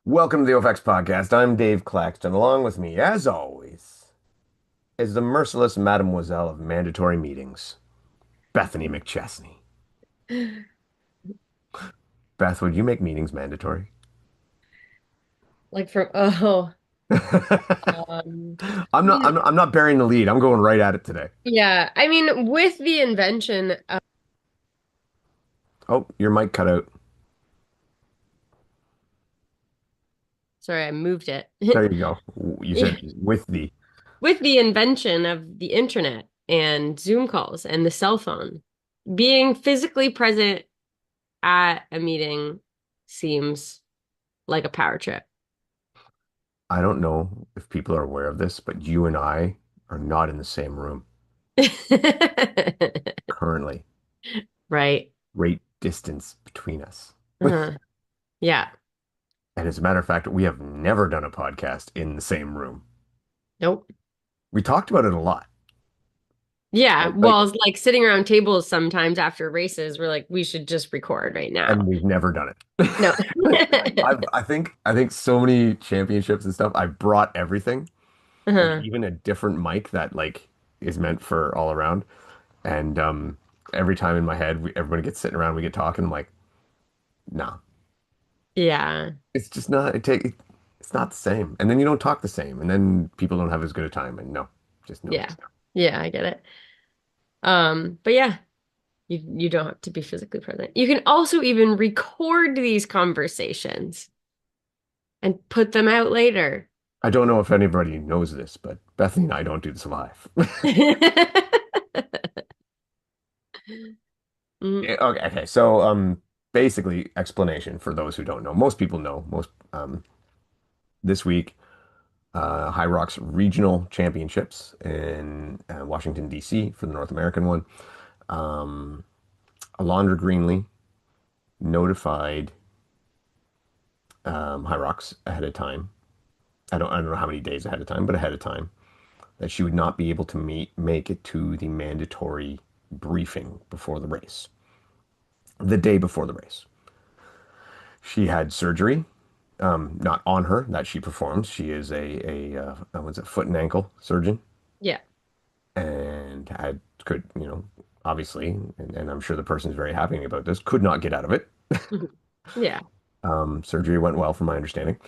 Welcome to the OFX podcast. I'm Dave Claxton. Along with me, as always, is the merciless Mademoiselle of mandatory meetings, Bethany McChesney. Beth, would you make meetings mandatory? Like from oh I'm not. you I'm not burying the lead. I'm going right at it today. yeah, I mean with the invention of Oh, your mic cut out. sorry, I moved it. There you go. You Yeah. said with the. With the invention of the internet and Zoom calls and the cell phone, being physically present at a meeting seems like a power trip. I don't know if people are aware of this, but you and I are not in the same room currently. Right. Great distance between us. Uh-huh. Yeah. And as a matter of fact, we have never done a podcast in the same room. Nope. We talked about it a lot. Yeah. Like, Well, it's like sitting around tables sometimes after races, we're like, we should just record right and now. we've never done it. No. I think so many championships and stuff. I brought everything, like Uh-huh. even a different mic that like is meant for all around. And every time in my head, everybody gets sitting around, we get talking. I'm like, no, Yeah. it's just not. It's not the same. And then you don't talk the same, and then people don't have as good a time. And no, just no. Yeah. Yeah, I get it. But yeah, you don't have to be physically present. You can also even record these conversations and put them out later. I don't know if anybody knows this, but Bethany and I don't do this live. Mm, Yeah, okay, okay. So, basically, explanation for those who don't know. Most people know. This week, Hyrox Regional Championships in Washington, D.C. for the North American one. Um, Alondra Greenlee notified Hyrox ahead of time. I don't know how many days ahead of time, but ahead of time that she would not be able to make it to the mandatory briefing before the race, the day before the race. She had surgery, not on her that she performs. She is what's it, foot and ankle surgeon, yeah. and could, obviously, and I'm sure the person's very happy about this, could not get out of it. Mhm. Yeah. Surgery went well, from my understanding.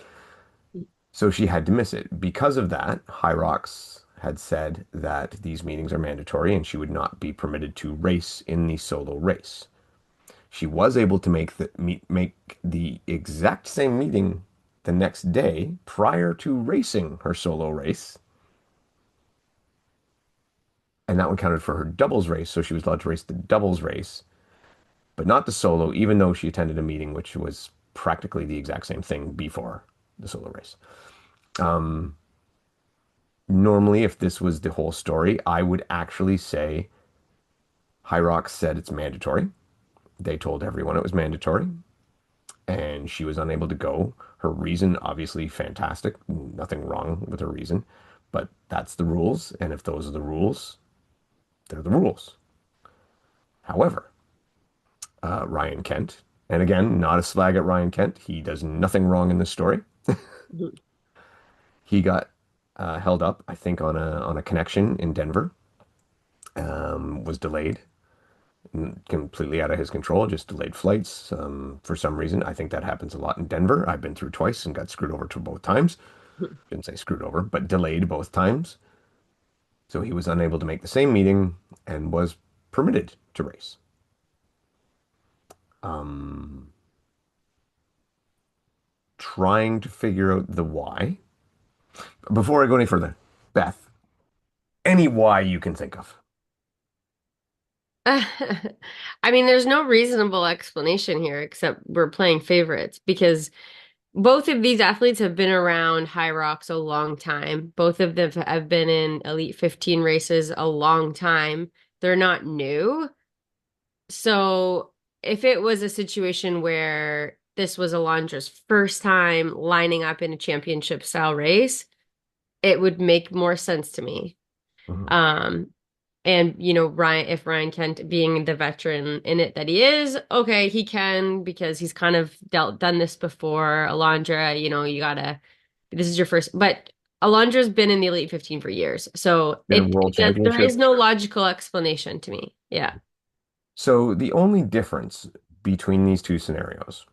So she had to miss it. Because of that, Hyrox had said that these meetings are mandatory and she would not be permitted to race in the solo race. She was able to make the exact same meeting the next day prior to racing her solo race, and that one counted for her doubles race, so she was allowed to race the doubles race, but not the solo, even though she attended a meeting which was practically the exact same thing before the solo race. Um, Normally, if this was the whole story, I would actually say Hyrox said it's mandatory. They told everyone it was mandatory, and she was unable to go. Her reason, obviously, fantastic. Nothing wrong with her reason, but that's the rules. And if those are the rules, they're the rules. However, Ryan Kent, and again, not a slag at Ryan Kent. He does nothing wrong in this story. Mhm. He got held up, I think, on a connection in Denver. Was delayed, completely out of his control, just delayed flights for some reason. I think that happens a lot in Denver. I've been through twice and got screwed over to both times. Didn't say screwed over, but delayed both times. So he was unable to make the same meeting and was permitted to race. Um, Trying to figure out the why. Before I go any further, Beth, any why you can think of. I mean, there's no reasonable explanation here except we're playing favorites because both of these athletes have been around High Rocks a long time. Both of them have been in Elite 15 races a long time. They're not new. So if it was a situation where this was Alondra's first time lining up in a championship style race, it would make more sense to me. Mhm. Um, And, you know, Ryan, if Ryan Kent being the veteran in it that he is, okay, he can because he's kind of done this before. Alondra, you know, this is your first, but Alondra's been in the Elite 15 for years. So Been a world there is championship. no logical explanation to me. Yeah. So the only difference between these two scenarios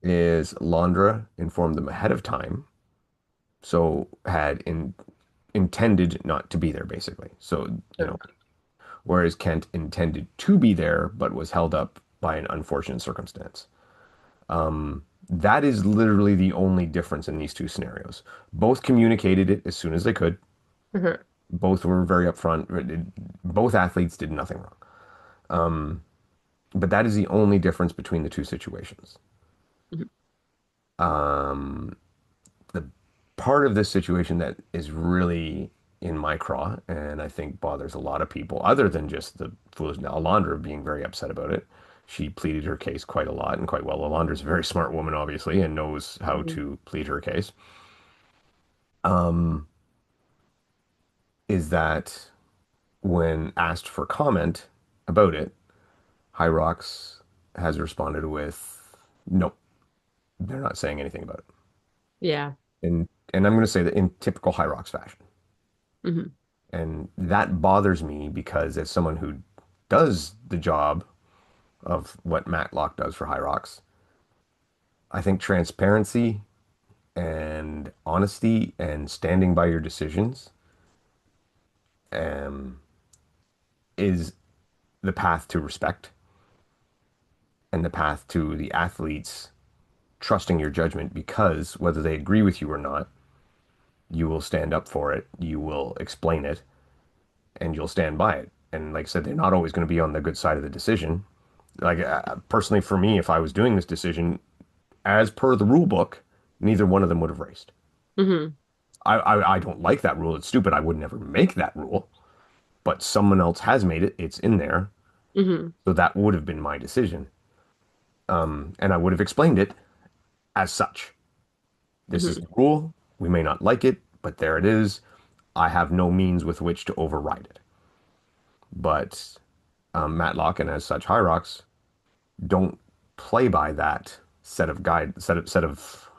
is Londra informed them ahead of time, so intended not to be there, basically. So, whereas Kent intended to be there, but was held up by an unfortunate circumstance. That is literally the only difference in these two scenarios. Both communicated it as soon as they could. Mhm. Both were very upfront. Both athletes did nothing wrong. But that is the only difference between the two situations. Mhm. Um, the part of this situation that is really in my craw, and I think bothers a lot of people, other than just the foolish Alondra being very upset about it. She pleaded her case quite a lot and quite well. Alondra's a very smart woman, obviously, and knows how Mhm. to plead her case. Um, is that when asked for comment about it, Hyrox has responded with, "Nope, they're not saying anything about it." Yeah. And I'm going to say that in typical Hyrox fashion. Hmm. And that bothers me because as someone who does the job of what Matlock does for Hyrox, I think transparency and honesty and standing by your decisions um, is the path to respect and the path to the athletes trusting your judgment because whether they agree with you or not, you will stand up for it, you will explain it, and you'll stand by it. And like I said, they're not always going to be on the good side of the decision. Like personally, for me, if I was doing this decision as per the rule book, neither one of them would have raced. Hmm. I don't like that rule. It's stupid. I would never make that rule, but someone else has made it. It's in there. Hmm. So that would have been my decision. And I would have explained it as such. This is Hmm. the rule. We may not like it, but there it is. I have no means with which to override it. But Matlock and as such Hyrox don't play by that set of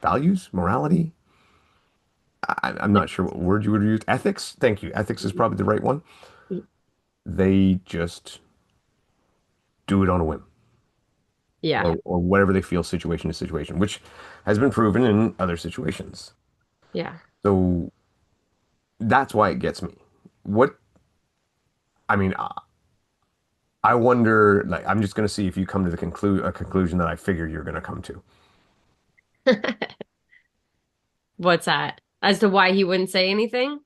values, morality. I'm not sure what word you would use. Ethics. Thank you. Ethics is probably the right one. They just do it on a whim Yeah. or whatever they feel situation to situation, which has been proven in other situations. Yeah. So that's why it gets me. What I mean, I wonder. Like, I'm just going to see if you come to the conclusion that I figure you're going to come to. What's that? As to why he wouldn't say anything?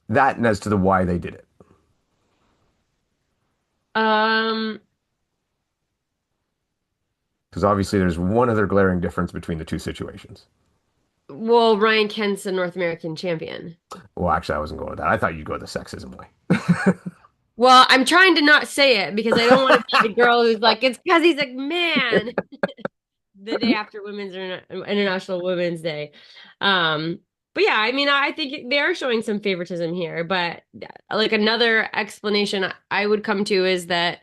That and as to the why they did it. Um, Because obviously there's one other glaring difference between the two situations. well, Ryan Kent's a North American champion. Well, actually, I wasn't going with that. I thought you'd go the sexism way. Well, I'm trying to not say it because I don't want to be the girl who's like, it's because he's a man the day after International Women's Day. Um, but yeah, I mean, I think they are showing some favoritism here, but like another explanation I would come to is that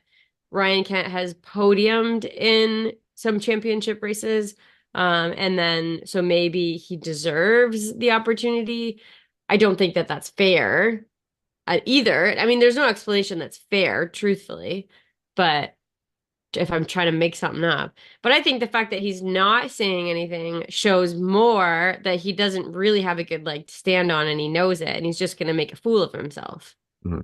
Ryan Kent has podiumed in some championship races. And then so maybe he deserves the opportunity. I don't think that that's fair either. I mean, there's no explanation that's fair, truthfully, but if I'm trying to make something up. But I think the fact that he's not saying anything shows more that he doesn't really have a good leg to stand on and he knows it and he's just going to make a fool of himself. Mhm.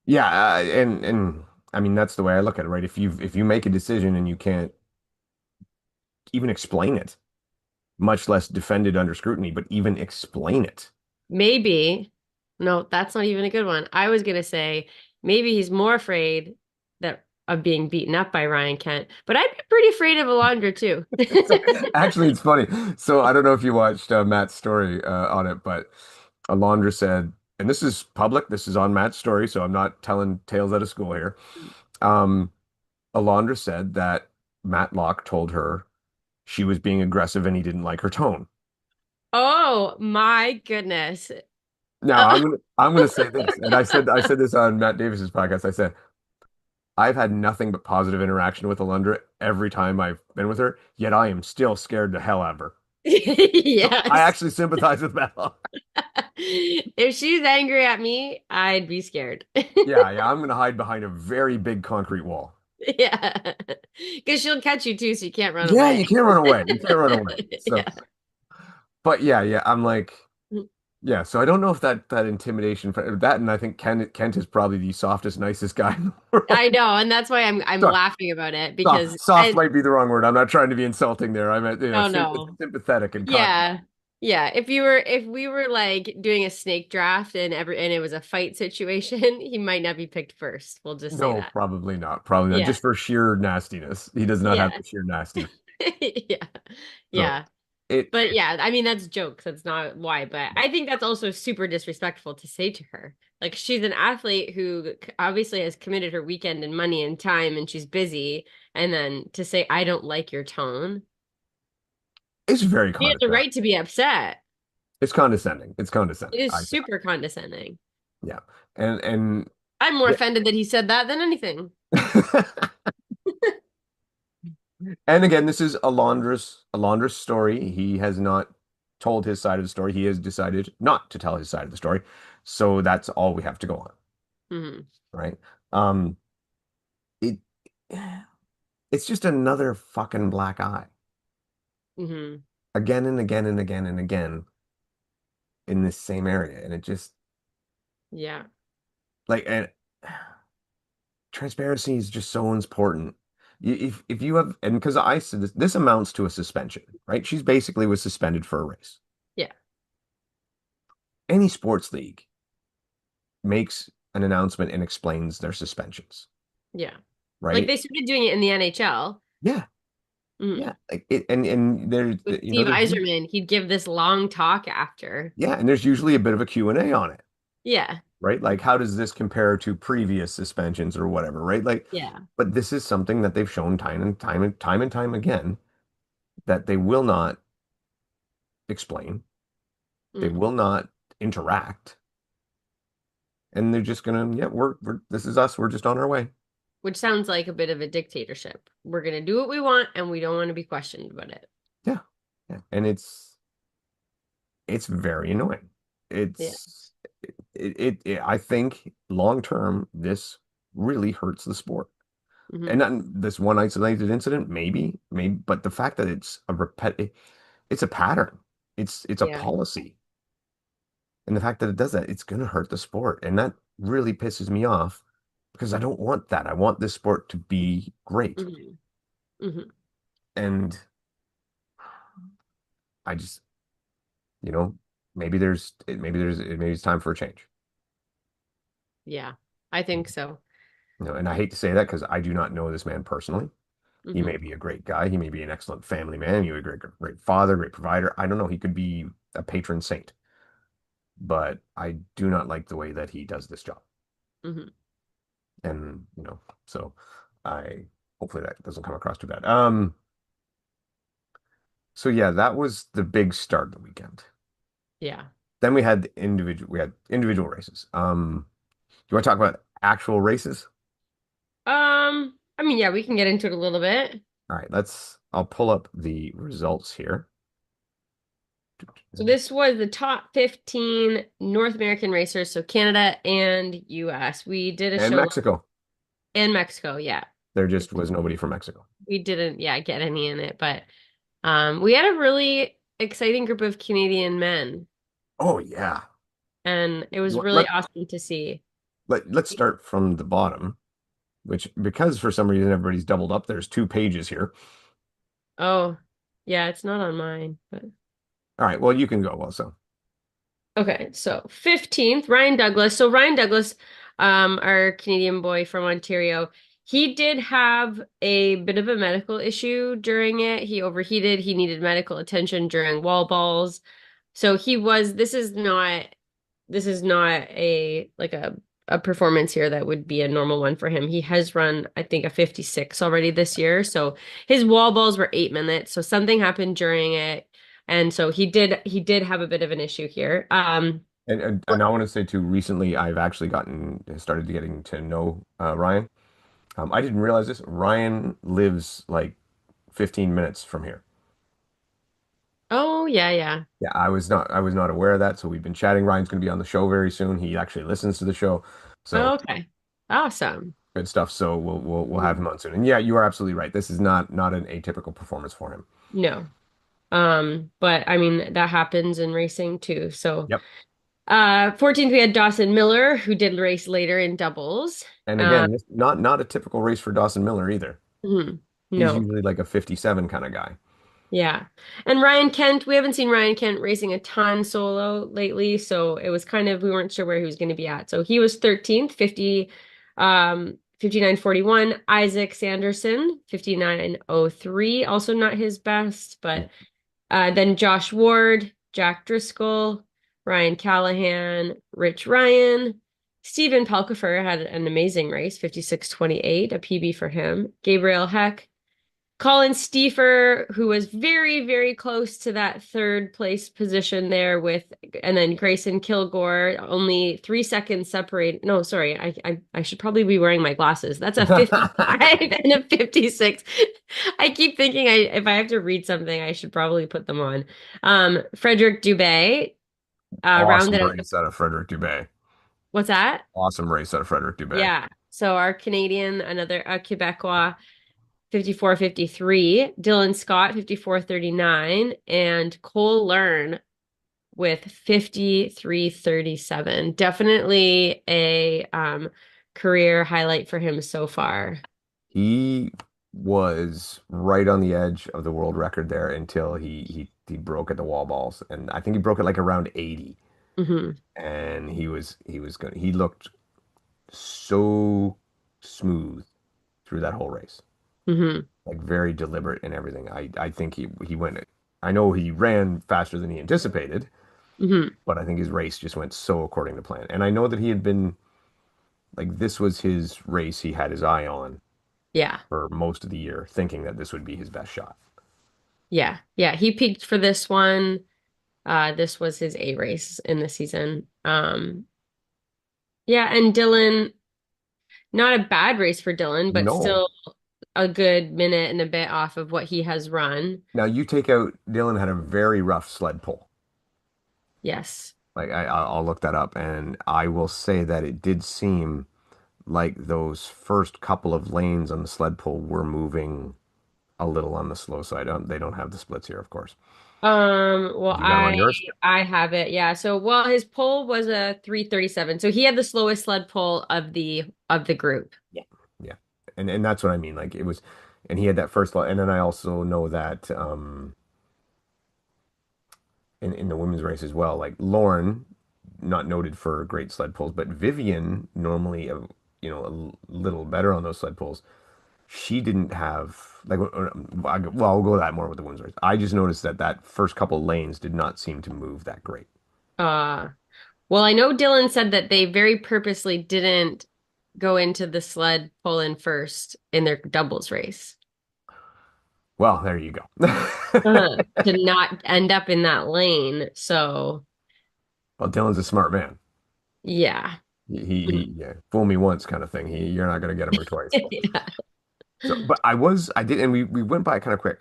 Yeah, and I mean that's the way I look at it, right? If you make a decision and you can't even explain it, much less defend it under scrutiny, but even explain it. Maybe, no, that's not even a good one. I was going to say maybe he's more afraid that of being beaten up by Ryan Kent, but I'd be pretty afraid of Alondra too. So, actually, it's funny. So I don't know if you watched Matt's story on it, but Alondra said, and this is public, this is on Matt's story, so I'm not telling tales out of school here. Um, Alondra said that Matlock told her she was being aggressive and he didn't like her tone. Oh my goodness. Now I'm gonna say this, and I said this on Matt Davis's podcast. I said I've had nothing but positive interaction with Alundra every time I've been with her, yet I am still scared the hell out of her. So I Yes. actually sympathize with Bella. If she's angry at me, I'd be scared. Yeah, yeah, I'm gonna hide behind a very big concrete wall. Yeah. Because she'll catch you too, so you can't run Yeah, away. you can't run away. You can't run away. So, Yeah. but yeah, yeah, I'm like, yeah. So I don't know if that intimidation that, and I think Kent is probably the softest, nicest guy in the world. I know, and that's why I'm Sorry, laughing about it soft, because soft I might be the wrong word. I'm not trying to be insulting there. I meant, oh no. sympathetic and kind. Yeah. Yeah. If we were like doing a snake draft and it was a fight situation, he might not be picked first. We'll just say No, that. probably not. Probably not. Yeah. Just for sheer nastiness. He does not have Yeah. the sheer nastiness. Yeah. So Yeah. it But yeah, I mean that's jokes. That's not why, but I think that's also super disrespectful to say to her. Like she's an athlete who obviously has committed her weekend and money and time and she's busy and then to say I don't like your tone. it's very She has the condescending. right to be upset. It's condescending. It's It condescending. is super condescending. Yeah. And I'm more yeah. offended that he said that than anything. And again, this is Alondra's story. He has not told his side of the story. He has decided not to tell his side of the story. So that's all we have to go on, Hmm. right? Um, it it's just another fucking black eye. Hmm. Again and again and again and again in this same area. And it just Yeah. like and transparency is just so important. If you have and because I said this amounts to a suspension, right? She's basically was suspended for a race. Yeah. Any sports league makes an announcement and explains their suspensions, Yeah. Like right? they started doing it in the NHL. Yeah, Mhm. yeah. Like it, and there's With you know Steve there's Eiserman, he'd give this long talk after. yeah, and there's usually a bit of a Q and A on it, Yeah. right? Like how does this compare to previous suspensions or whatever, right? Like, Yeah. but this is something that they've shown time and time again that they will not explain, they Mm. will not interact, and they're just gonna yeah, we're this is us, we're just on our way. Which sounds like a bit of a dictatorship. We're gonna do what we want and we don't want to be questioned about it. Yeah, yeah, and it's very annoying. Yeah. It's I think long term this really hurts the sport. And Hmm. not this one isolated incident, maybe, but the fact that it's a pattern. It's a Yeah. policy. And the fact that it does that, it's gonna hurt the sport. And that really pisses me off because I don't want that. I want this sport to be great. Hmm. Hmm. And I just, you know, maybe it's time for a change. Yeah. I think so. You know, and I hate to say that because I do not know this man personally. He may Hmm. be a great guy. He may be an excellent family man. He would be a great father, great provider. I don't know. He could be a patron saint, but I do not like the way that he does this job. Hmm. And, so I hopefully that doesn't come across too bad. So yeah, that was the big start of the weekend. Yeah. Then we had individual races. You want to talk about actual races? I mean, yeah, we can get into it a little bit. All right, I'll pull up the results here. So this was the top 15 North American racers, so Canada and US. We did a And show Mexico. in Mexico, yeah. There just was nobody from Mexico. We didn't, yeah, get any in it, but we had a really exciting group of Canadian men, Oh yeah. and it was Let, really let, awesome to see. let's start from the bottom, which because for some reason everybody's doubled up, there's 2 pages here. Oh, yeah, it's not on mine, but All right, well you can go also. okay. So 15th, Ryan Douglas. So Ryan Douglas, our Canadian boy from Ontario, he did have a bit of a medical issue during it. He overheated. He needed medical attention during wall balls. So he was, this is not a like a performance here that would be a normal one for him. He has run, I think, a 56 already this year. So his wall balls were 8 minutes. So something happened during it. And so he did have a bit of an issue here. And I want to say too, recently I've actually gotten started getting to know Ryan. I didn't realize this. Ryan lives like 15 minutes from here. Oh, yeah, yeah. Yeah, I was not aware of that. So we've been chatting. Ryan's going to be on the show very soon. He actually listens to the show. So Okay. Awesome. good stuff. So we'll have Mhm. him on soon. And yeah, you are absolutely right. This is not an atypical performance for him. No. But I mean that happens in racing too. So Yep. 14th we had Dawson Miller who did race later in doubles. And Uh again, this not a typical race for Dawson Miller either. mhm. He's No. usually like a 57 kind of guy. Yeah. And Ryan Kent, we haven't seen Ryan Kent racing a ton solo lately, so it was kind of we weren't sure where he was going to be at. So he was 13th, 59.41. Isaac Sanderson, 59.03, also not his best, but then Josh Ward, Jack Driscoll, Ryan Callahan, Rich Ryan, Stephen Pelkifer had an amazing race, 56.28, a PB for him. Gabriel Heck, Colin Stiefer, who was very, very close to that third place position there with, and then Grayson Kilgore, only 3 seconds separate. No, sorry, I should probably be wearing my glasses. That's a 55 and a 56. I keep thinking if I have to read something, I should probably put them on. Frederick Dubé, Awesome rounded out. race out of Frederick Dubé. What's that? Awesome race out of Frederick Dubé. Yeah. So our Canadian, another Quebecois. 54.53, Dylan Scott 54.39, and Cole Learn with 53.37. Definitely a career highlight for him so far. He was right on the edge of the world record there until he broke at the wall balls, and I think he broke it like around 80. Hmm. And he looked so smooth through that whole race, Hmm. like very deliberate and everything. I think he went. I know he ran faster than he anticipated, Hmm. but I think his race just went so according to plan. And I know that he had been like this was his race he had his eye on Yeah. for most of the year, thinking that this would be his best shot. Yeah. Yeah. He peaked for this one. This was his A race in the season. Yeah, and Dylan, not a bad race for Dylan, but No. still a good minute and a bit off of what he has run. Now you take out Dylan had a very rough sled pull. Yes. Like I'll look that up, and I will say that it did seem like those first couple of lanes on the sled pull were moving a little on the slow side. They don't have the splits here, of course. Well, You got them on I yours? I have it. Yeah. So, well, his pull was a 3:37. So he had the slowest sled pull of the group. Yeah. Yeah. And that's what I mean. Like it was, and he had that first and then I also know that in the women's race as well, like Lauren, not noted for great sled pulls, but Vivian normally a little better on those sled pulls. She didn't have like well, I'll go with that more with the women's race. I just noticed that that first couple lanes did not seem to move that great. Uh, well, I know Dylan said that they very purposely didn't go into the sled pull in first in their doubles race. Well, there you go. To not end up in that lane. So, Well, Dylan's a smart man. yeah. Yeah, fool me once kind of thing. You're not gonna get him twice. Yeah. So, but I did, and we went by it kind of quick.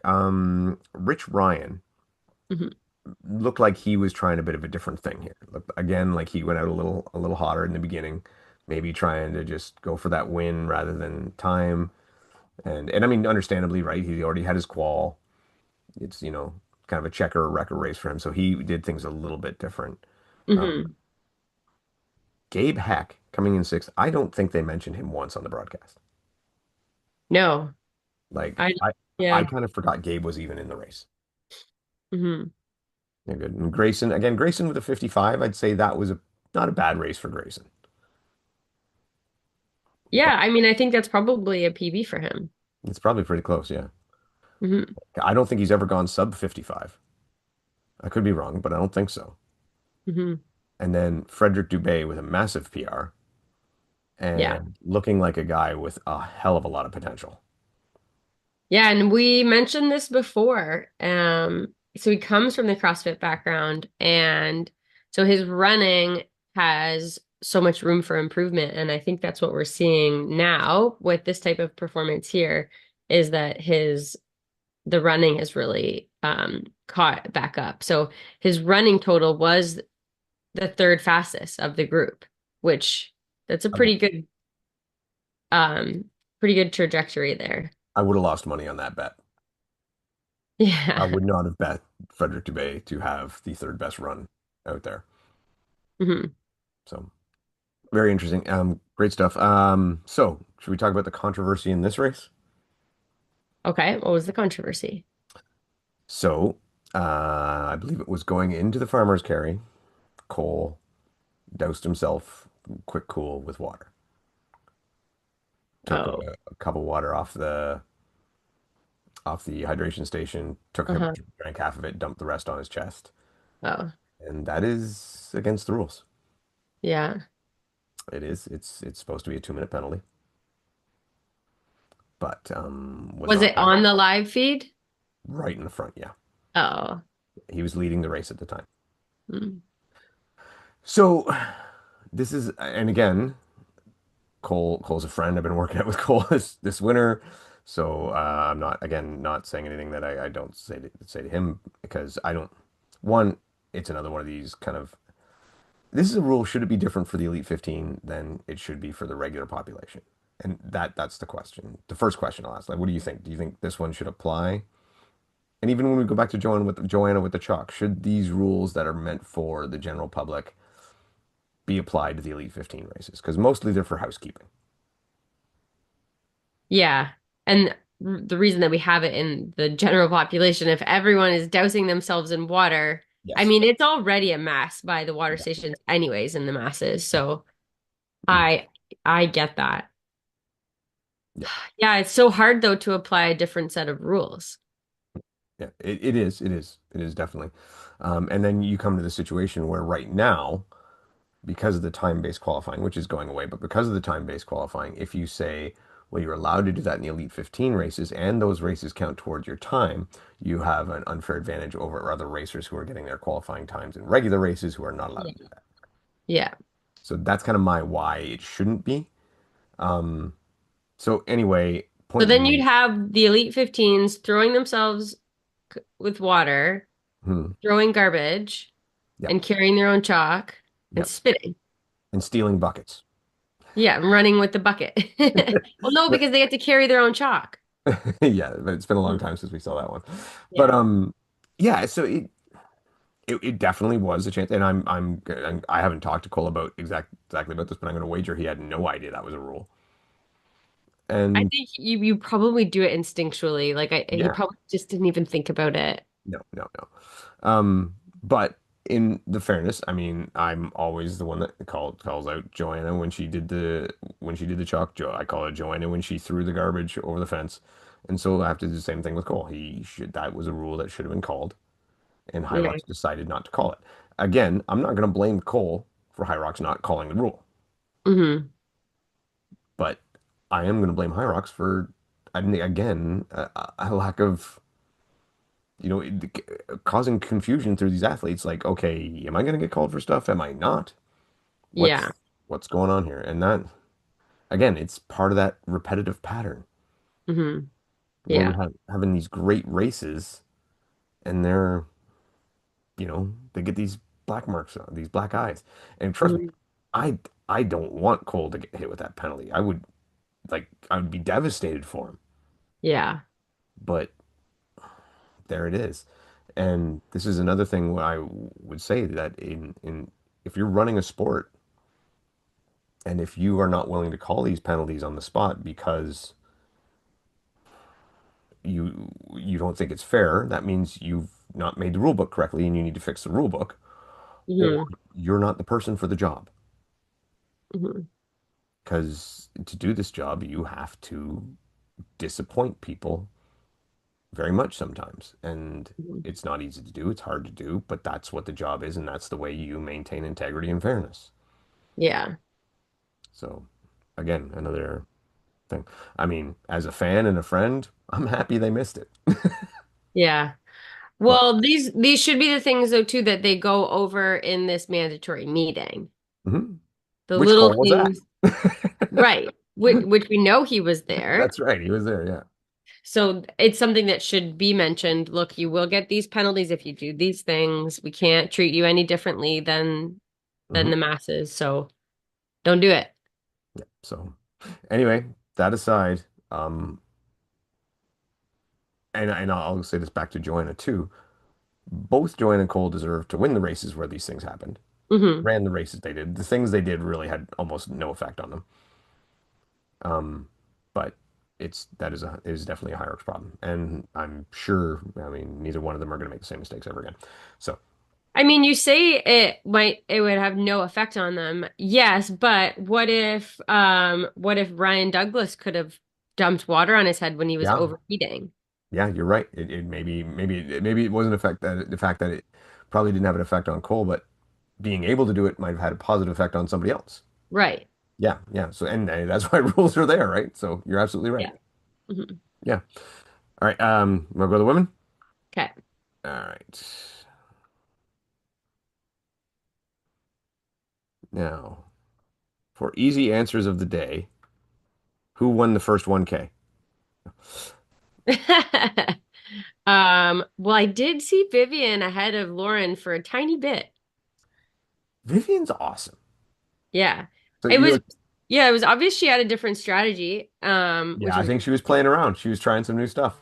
Rich Ryan Mhm. looked like he was trying a bit of a different thing here. Looked again like he went out a little hotter in the beginning, maybe trying to just go for that win rather than time. And I mean, understandably, right? He already had his qual. It's kind of a checker wrecker race for him, so he did things a little bit different. Hmm. Gabe Heck coming in sixth. I don't think they mentioned him once on the broadcast. No, Like I, I yeah. kind of forgot Gabe was even in the race. Hmm. Yeah, good. And Grayson, again, Grayson with a 55, I'd say that was not a bad race for Grayson. But Yeah, I mean, I think that's probably a PB for him. it's probably pretty close, yeah. Hmm. I don't think he's ever gone sub 55. I could be wrong, but I don't think so. Hmm. And then Frederick Dubé with a massive PR Yeah. and looking like a guy with a hell of a lot of potential. Yeah, and we mentioned this before. So he comes from the CrossFit background, and So his running has so much room for improvement. And I think that's what we're seeing now with this type of performance here is that the running has really caught back up. So his running total was the third fastest of the group, which that's a I w- um pretty good trajectory there. I would have lost money on that bet. I Yeah. would not have bet Frederick Dubé to have the third best run out there. Mhm. So very interesting. Great stuff. So should we talk about the controversy in this race? Okay, what was the controversy? So, I believe it was going into the farmer's carry. Cole doused himself quick cool with water. Took Oh, a cup of water off the hydration station, uh-huh. drank half of it, dumped the rest on his chest. Oh, And that is against the rules. yeah. It is. It's supposed to be a 2-minute penalty, but was Was not it called on the live feed? right in the front. Yeah. Oh. He was leading the race at the time. Mm. So this is, and again, Cole's a friend. I've been working out with Cole this winter, so I'm not again not saying anything that I don't say to him because I don't. One, it's another one of these kind of. This is a rule. Should it be different for the Elite 15 than it should be for the regular population? And that's the question. The first question I'll ask, like, what do you think? Do you think this one should apply? And even when we go back to Joanna with the chalk, should these rules that are meant for the general public be applied to the Elite 15 races? Because mostly they're for housekeeping. Yeah. And the reason that we have it in the general population, if everyone is dousing themselves in water, I Yes. mean, it's already a mass by the water Yeah. stations anyways in the masses. So Mhm. I I get that. Yeah. Yeah, it's so hard though to apply a different set of rules. Yeah. It is. It is. It is definitely. And then you come to the situation where right now, because of the time-based qualifying, which is going away, but because of the time-based qualifying, if you say, well, you're allowed to do that in the Elite 15 races, and those races count towards your time, you have an unfair advantage over other racers who are getting their qualifying times in regular races who are not allowed Yeah. to do that. Yeah. So that's kind of my why it shouldn't be. Um, so anyway, So point then you'd being, have the Elite 15s throwing themselves with water, hmm, throwing garbage, yep, and carrying their own chalk and yep, spitting. and stealing buckets. Yeah, and running with the bucket. Well, no, But because they get to carry their own chalk. yeah, but it's been a long Mm. time since we saw that one. But Yeah. yeah, so it definitely was a chance, and I haven't talked to Cole about exactly about this, but I'm going to wager he had no idea that was a rule. I And think you probably do it instinctually. Like he yeah, probably just didn't even think about it. no, no, no. But in the fairness, I mean, I'm always the one that calls out Joanna when she did the chalk. I call it Joanna when she threw the garbage over the fence, and so I have to do the same thing with Cole. That was a rule that should have been called, and Okay. Hyrox decided not to call it. Again, I'm not going to blame Cole for Hyrox not calling the rule. Hmm. But I am going to blame Hyrox for, I mean, again, a lack of, causing confusion through these athletes. Like, okay, am I going to get called for stuff? Am I not? Yeah. What's going on here? And that, again, it's part of that repetitive pattern Hmm. where we Yeah. have having these great races, and they get these black marks on these black eyes. And trust me, Hmm. I I don't want Cole to get hit with that penalty. I would be devastated for him. Yeah. But there it is. And this is another thing where I would say that in if you're running a sport and if you are not willing to call these penalties on the spot because you don't think it's fair, that means you've not made the rule book correctly and you need to fix the rule book, or Hmm. you're not the person for the job. Hmm. Because to do this job, you have to disappoint people very much sometimes. And Hmm. it's not easy to do, it's hard to do, but that's what the job is, and that's the way you maintain integrity and fairness. Yeah. So, again, another thing. I mean, as a fan and a friend, I'm happy they missed it. Yeah. What? Well, these should be the things though too that they go over in this mandatory meeting. Hmm. The Which little Cole was that? things, right? Which we know he was there. That's right. He was there. Yeah. So it's something that should be mentioned. Look, you will get these penalties if you do these things. We can't treat you any differently than Hmm. the masses. So don't do it. So anyway, that aside, um, and I'll say this back to Joanna too. Both Joanna and Cole deserve to win the races where these things happened. Hmm. Ran the races they did. The things they did really had almost no effect on them. Um, but it is definitely a Hyrox problem, and I'm sure. I mean, neither one of them are going to make the same mistakes ever again. So I mean, you say it would have no effect on them. Yes, but what if Ryan Douglas could have dumped water on his head when he was yeah, overheating? yeah, you're right. It maybe it wasn't effect that the fact that it probably didn't have an effect on Cole, but being able to do it might have had a positive effect on somebody else. Right. Yeah, yeah. So and that's why rules are there, right? So you're absolutely right. Yeah. Hmm. Yeah. All right. We'll go to the women. Okay. All right. Now, for easy answers of the day, who won the first 1K? Well, I did see Vivian ahead of Lauren for a tiny bit. Vivian's awesome. Yeah. So It you was know, yeah, it was obvious she had a different strategy, yeah, which I was think she was playing around. She was trying some new stuff.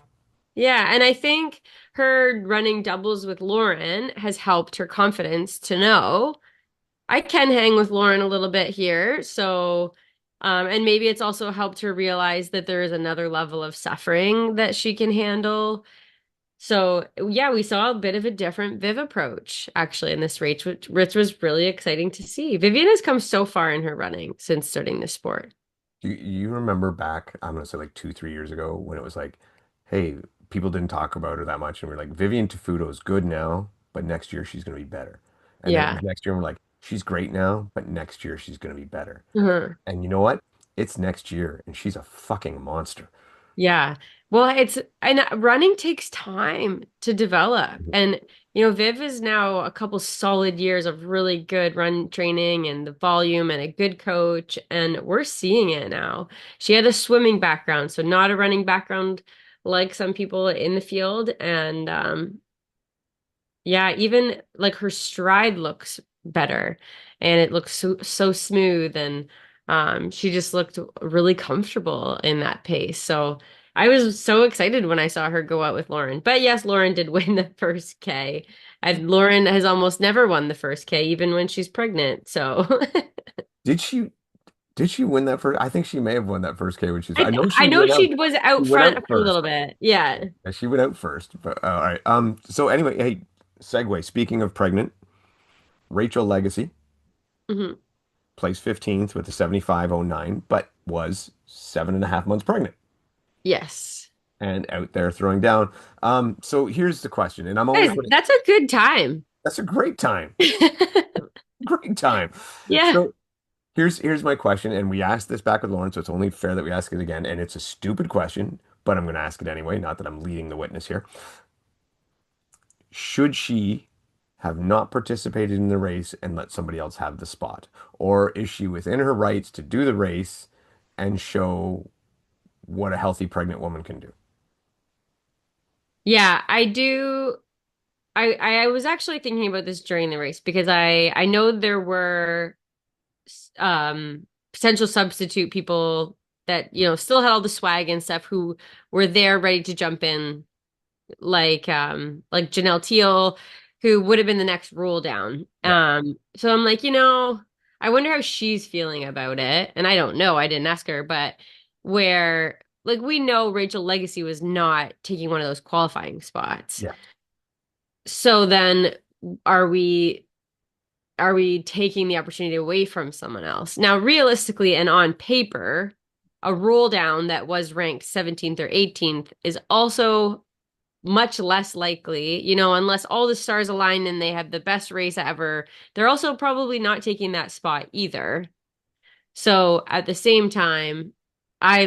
yeah, and I think her running doubles with Lauren has helped her confidence to know I can hang with Lauren a little bit here. So, and maybe it's also helped her realize that there is another level of suffering that she can handle. So, yeah, we saw a bit of a different Viv approach actually in this race, which was really exciting to see. Vivian has come so far in her running since starting this sport. You remember back, I'm gonna say like 2, 3 years ago when it was like, hey, people didn't talk about her that much, and we're like, Vivian Tafuto is good now, but next year she's gonna be better. And then it Yeah. was next year, and we're like, she's great now, but next year she's gonna be better. Uh-huh. And you know what? It's next year, and she's a fucking monster. Yeah. Well, it's and running takes time to develop. And Viv is now a couple solid years of really good run training and the volume and a good coach, and we're seeing it now. She had a swimming background, so not a running background like some people in the field. And yeah, even like her stride looks better and it looks so smooth and she just looked really comfortable in that pace. So I was so excited when I saw her go out with Lauren. But yes, Lauren did win the first K. And Lauren has almost never won the first K, even when she's pregnant. So Did she did she win that first? I think she may have won that first K when she was. I know I she know went out. she was She out went front out for a first. little bit. Yeah. Yeah, she went out first. But all right. So anyway, hey, segue. Speaking of pregnant, Rachel Legacy Hmm. placed 15th with a 75.09, but was 7.5 months pregnant Yes. and out there throwing down. So here's the question, and I'm only Guys, putting that's a good time. that's a great time. Great time. Yeah. So here's my question, and we asked this back with Lauren, so it's only fair that we ask it again. And it's a stupid question, but I'm going to ask it anyway. Not that I'm leading the witness here. Should she have not participated in the race and let somebody else have the spot, or is she within her rights to do the race and show what a healthy pregnant woman can do? Yeah, I do. I was actually thinking about this during the race because I know there were potential substitute people that still had all the swag and stuff who were there ready to jump in like Janelle Teal who would have been the next roll down. Yeah, So I'm like, I wonder how she's feeling about it. And I don't know, I didn't ask her, but where like we know Rachel Legacy was not taking one of those qualifying spots. yeah, So then are we are we taking the opportunity away from someone else? Now, realistically and on paper, a roll down that was ranked 17th or 18th is also much less likely, unless all the stars align and they have the best race ever. They're also probably not taking that spot either. So at the same time, I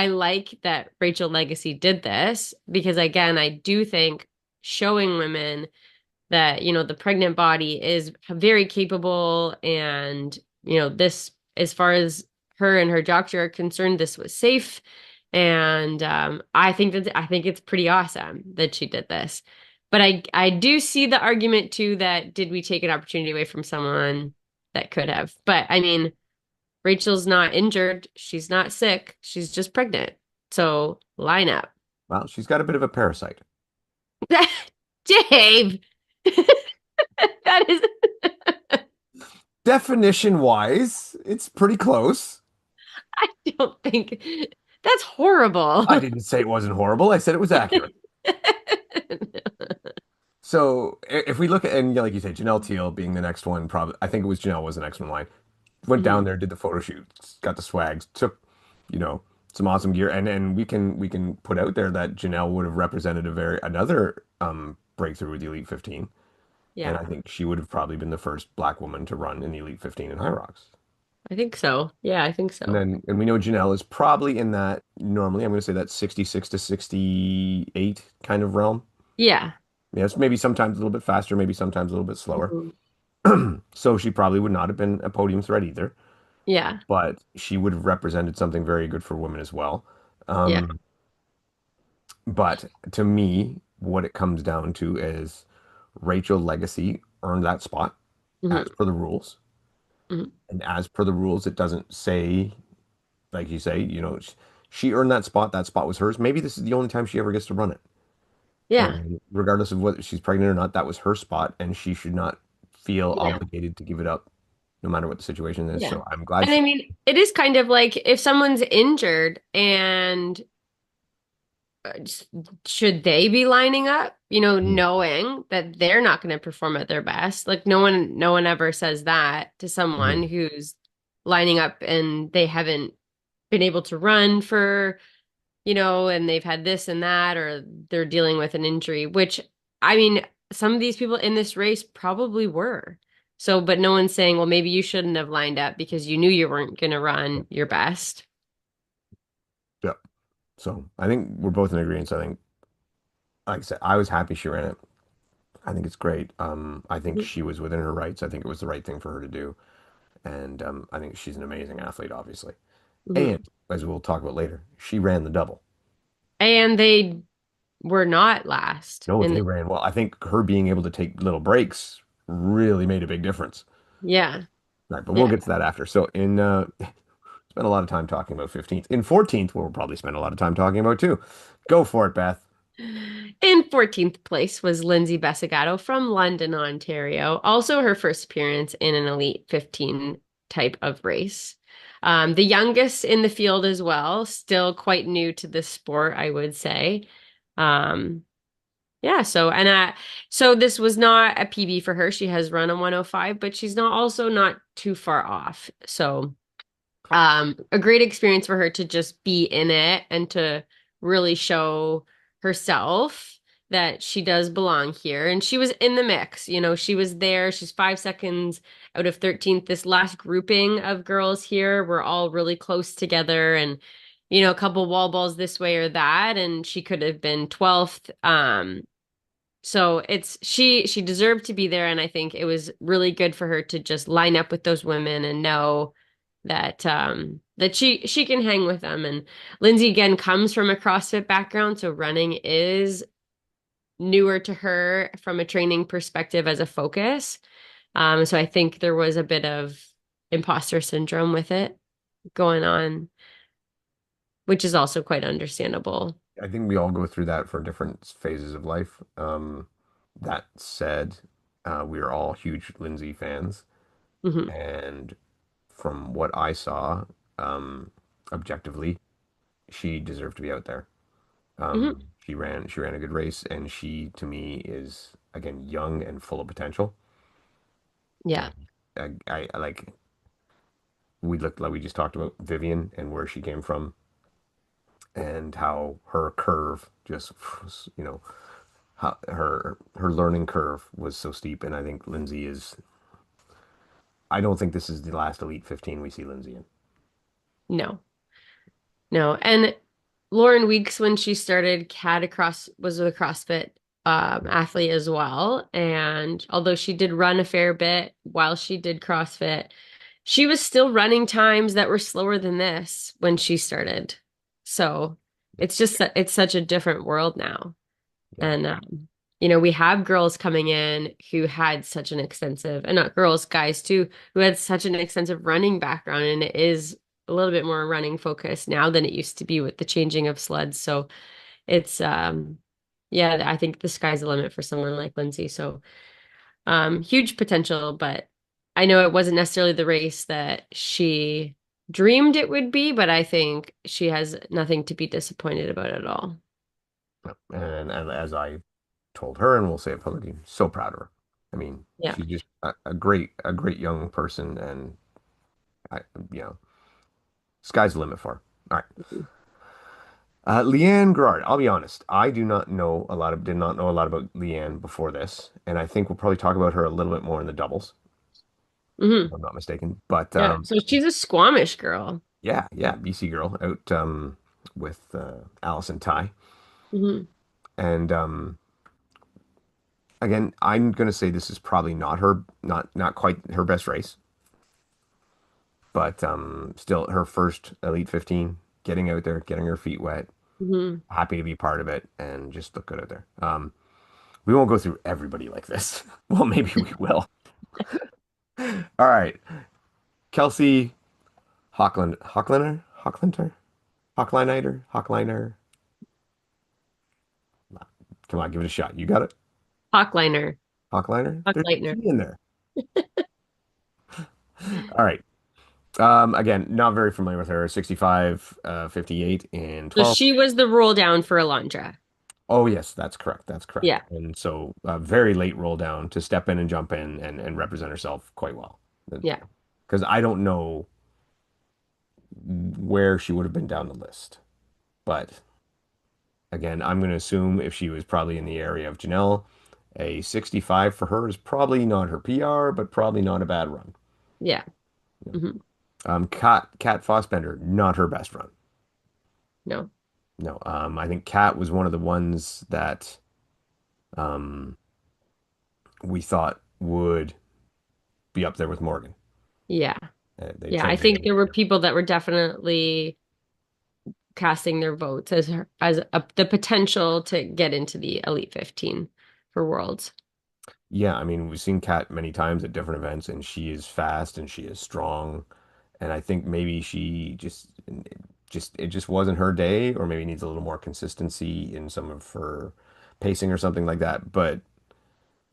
like that Rachel Legacy did this because again, I do think showing women that, the pregnant body is very capable and, this, as far as her and her doctor are concerned, this was safe. And I think it's pretty awesome that she did this. But I do see the argument too that did we take an opportunity away from someone that could have? But I mean, Rachel's not injured, she's not sick, she's just pregnant. So line up. Well, she's got a bit of a parasite. Dave, that is Definition wise, it's pretty close. I don't think that's I horrible. didn't say it wasn't horrible. I said it was accurate. So if we look at, and like you said, Janelle Teal being the next one, probably, I think it was Janelle was the next one in line. Went down Mhm. there, did the photo shoot, got the swags, took, you know, some awesome gear, and we can put out there that Janelle would have represented another breakthrough with the Elite 15, and Yeah, I think she would have probably been the first black woman to run in the Elite 15 in Hyrox. I think so. Yeah, I think And so. then, and we know Janelle is probably in that normally, I'm going to say that 66 to 68 kind of realm. Yeah. Yes, maybe sometimes a little bit faster, maybe sometimes a little bit slower. Mhm. So she probably would not have been a podium threat either, Yeah. but she would have represented something very good for women as well. Yeah. Um, but to me, what it comes down to is Rachel Legacy earned that spot as Hmm. per the rules. Hmm. And as per the rules, it doesn't say, like you say, she earned that spot. That spot was hers. Maybe this is the only time she ever gets to run it. Yeah. And regardless of whether she's pregnant or not, that was her spot, and she should not feel Yeah. obligated to give it up, no matter what the situation is. Yeah. So I'm glad And I she. mean, it is kind of like if someone's injured and just- should they be lining up, Mhm. knowing that they're not going to perform at their best? Like no one ever says that to someone Mhm. who's lining up and they haven't been able to run for, and they've had this and that, or they're dealing with an injury, which I mean, some of these people in this race probably were. So, but no one's saying, well, maybe you shouldn't have lined up because you knew you weren't going to Yeah. run your best. Yeah. So I think we're both in agreement. I think, like I said, I was happy she ran it. I think it's great. I think she was within her rights. I think it was the right thing for her to do, and I think she's an amazing athlete, obviously. And Mhm. as we'll talk about later, she ran the double. And they were not last No, in they the, ran well. I think her being able to take little breaks really made a big difference. yeah. Right, but we'll Yeah. get to that after. So spend a lot of time talking about 15th. In 14th, we'll probably spend a lot of time talking about too. Go for it, Beth. In 14th place was Lindsay Bessigato from London, Ontario. Also her first appearance in an Elite 15 type of race. The youngest in the field as well, still quite new to the sport, I would say. Um, yeah, so this was not a PB for her. She has run a 105, but she's not also not too far off. So a great experience for her to just be in it and to really show herself that she does belong here. And she was in the mix, she was there. She's 5 seconds out of 13th. This last grouping of girls here were all really close together and, a couple wall balls this way or that, and she could have been 12th. So she deserved to be there, and I think it was really good for her to just line up with those women and know that she can hang with them. And Lindsay again comes from a CrossFit background, so running is newer to her from a training perspective as a focus. So I think there was a bit of imposter syndrome with it going on, which is also quite understandable. I think we all go through that for different phases of life. That said, we are all huge Lindsay fans, Hmm. and from what I saw, um, objectively, she deserved to be out there. Hmm. She ran a good race, and she, to me, is again young and full of potential. Yeah. And I like we looked like we just talked about Vivian and where she came from, and how her curve just, how her learning curve was so steep. And I think Lindsay is. I don't think this is the last Elite 15 we see Lindsay in. No. No. And Lauren Weeks, when she started CAD across, was with CrossFit. athlete as well. And although she did run a fair bit while she did CrossFit, she was still running times that were slower than this when she started. So it's just that it's such a different world now. Yeah. And, we have girls coming in who had such an extensive, and not girls, guys too, who had such an extensive running background. And it is a little bit more running focused now than it used to be with the changing of sleds. So it's, yeah, I think the sky's the limit for someone like Lindsay. So, huge potential, but I know it wasn't necessarily the race that she dreamed it would be, but I think she has nothing to be disappointed about at all. And as I told her, and we'll say it publicly, so proud of her. I mean, Yeah. she's just a great young person, and I, you know, sky's the limit for her. All right. Leanne Gerard, I'll be honest, did not know a lot about Leanne before this, and I think we'll probably talk about her a little bit more in the doubles, if Hmm. I'm not mistaken. But Yeah. So she's a Squamish girl. yeah, yeah, BC girl out with Allison Ty, Hmm. and again, I'm gonna say this is probably not quite her best race, but still her first Elite 15, getting out there, getting her feet wet, Hmm. happy to be part of it, and just look good out there. We won't go through everybody like this. Well, maybe we will. All right. Kelsey Hockliner. Come on, give it a shot. You got it? Hawkliner. Hockliner? There's a Hawklightner. T in there. All right. Again, not very familiar with her. 65, 58, and So 12. she was the roll down for Alondra. Oh, yes, that's correct. That's correct. Yeah. And so, very late roll down to step in and jump in and represent herself quite well. Yeah. Because I don't know where she would have been down the list. But again, I'm going to assume if she was probably in the area of Janelle, a 65 for her is probably not her PR, but probably not a bad run. Yeah. Hmm. Kat Fossbender, not her best run. No. No, I think Kat was one of the ones that um, we thought would be up there with Morgan. Yeah. They Yeah. I traded think him. there were people that were definitely casting their votes as the potential to get into the Elite 15 for Worlds. Yeah, I mean, we've seen Kat many times at different events, and she is fast and she is strong. And I think maybe she just it just wasn't her day, or maybe needs a little more consistency in some of her pacing or something like that. But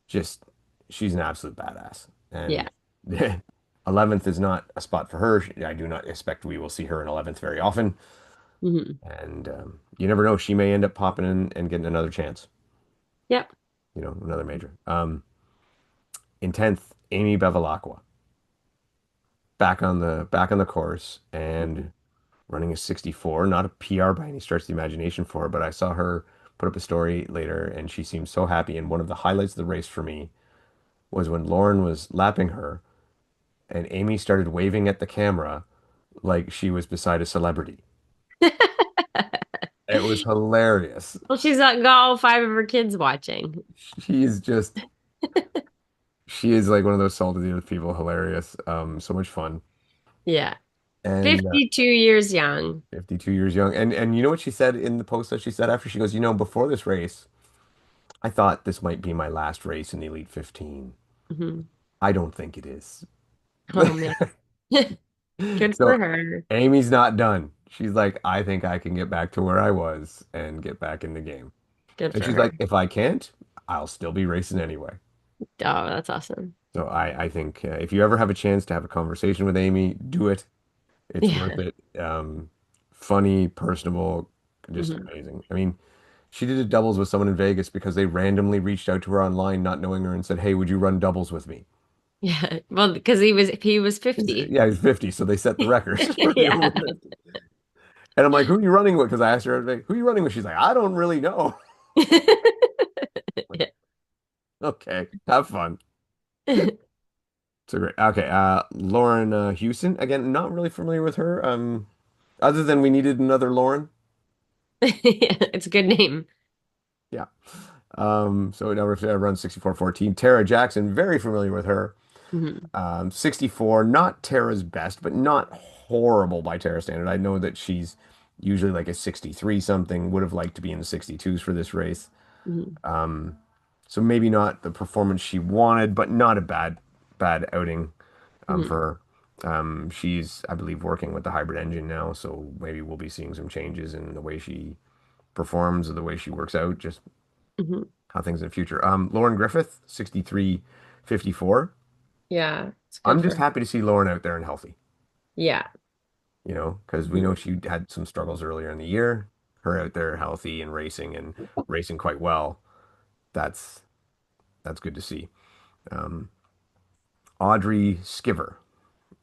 just she's an absolute badass. And Yeah. 11th is not a spot for her. I do not expect we will see her in 11th very often. Hmm. And you never know, she may end up popping in and getting another chance, Yep. another major. In 10th, Amy Bevilacqua, back on the course and running a 64, not a PR by any stretch of the imagination for her, but I saw her put up a story later and she seemed so happy. And one of the highlights of the race for me was when Lauren was lapping her and Amy started waving at the camera like she was beside a celebrity. It was hilarious. Well, she's got all five of her kids watching. She is just, she is like one of those salty little people, hilarious. So much fun. Yeah. And 52 years young. 52 years young. And you know what she said in the post that she said after? She goes, before this race, I thought this might be my last race in the Elite 15. Hmm. I don't think it is. Oh man. Good for So her. Amy's not done. She's like, I think I can get back to where I was and get back in the game. Good And for she's her. like, if I can't, I'll still be racing anyway. Oh, that's awesome. So I think if you ever have a chance to have a conversation with Amy, do it. It's worth Yeah. it. Funny, personable, just Hmm. amazing. I mean, she did a doubles with someone in Vegas because they randomly reached out to her online, not knowing her, and said, "Hey, would you run doubles with me?" Yeah. Well, because he was 50. Yeah, he's 50, so they set the record for the Yeah. over 50. And I'm like, "Who are you running with?" Because I asked her, "Who are you running with?" She's like, "I don't really know." Like, okay, have fun. So great. Okay, Lauren Houston. Again, not really familiar with her. Other than we needed another Lauren. Yeah, it's a good name. Yeah. So number runs 64.14. Tara Jackson, very familiar with her. Hmm. 64, not Tara's best, but not horrible by Tara standard. I know that she's usually like a 63 something, would have liked to be in the 62s for this race. Hmm. So maybe not the performance she wanted, but not a bad outing Hmm. for her. She's, I believe, working with the hybrid engine now, so maybe we'll be seeing some changes in the way she performs or the way she works out, just Hmm. how things in the future. Lauren Griffith, 63.54. Yeah, it's good I'm for just her. happy to see Lauren out there and healthy, Yeah. because we Mhm. know she had some struggles earlier in the year. Her out there healthy and racing quite well. That's that's good to see. Um, Audrey Skiver.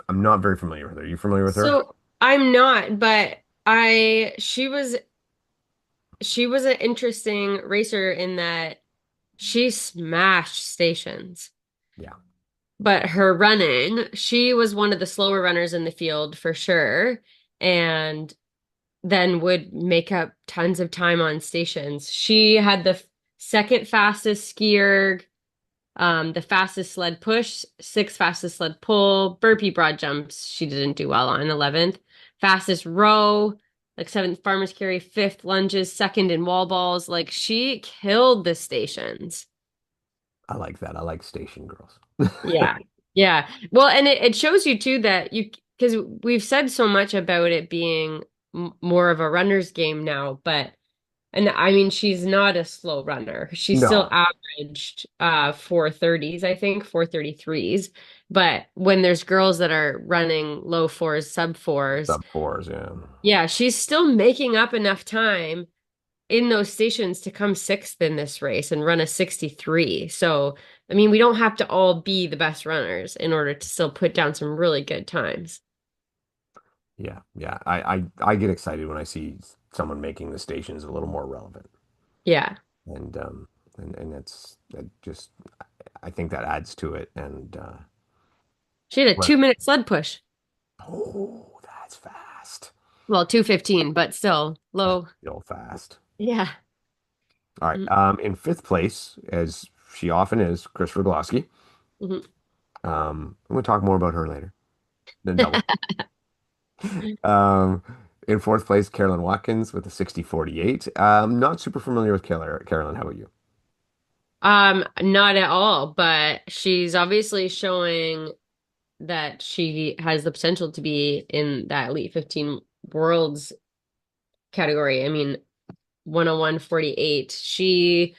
I'm not very familiar with her. Are you familiar with her? So I'm not, but I she was an interesting racer in that she smashed stations. Yeah, But her running, she was one of the slower runners in the field for sure, and then would make up tons of time on stations. She had the second fastest skier, the fastest sled push, sixth fastest sled pull, burpee broad jumps. She didn't do well on 11th. Fastest row, like seventh farmer's carry, fifth lunges, second in wall balls. Like she killed the stations. I like that. I like station girls. Yeah. Yeah. Well, and it shows you too that because we've said so much about it being more of a runner's game now, but, and I mean, she's not a slow runner. She still No, averaged 430s, I think, 433s. But when there's girls that are running low fours, sub fours, sub fours. Yeah, yeah, she's still making up enough time in those stations to come sixth in this race and run a 63. So, I mean, we don't have to all be the best runners in order to still put down some really good times. yeah. I get excited when I see someone making the stations a little more relevant, Yeah. and that's that just I think that adds to it. And She had a but 2 minute sled push. oh, that's fast. Well, 2:15, but still That's low. still fast. Yeah. All right. In fifth place, as she often is, Chris Rogowski. Mhm. I'm going to talk more about her later. The double. Um, in fourth place, Carolyn Watkins with a 60.48. Not super familiar with Carolyn. How about you? Not at all, but she's obviously showing that she has the potential to be in that Elite 15 Worlds category. I mean, 101.48. She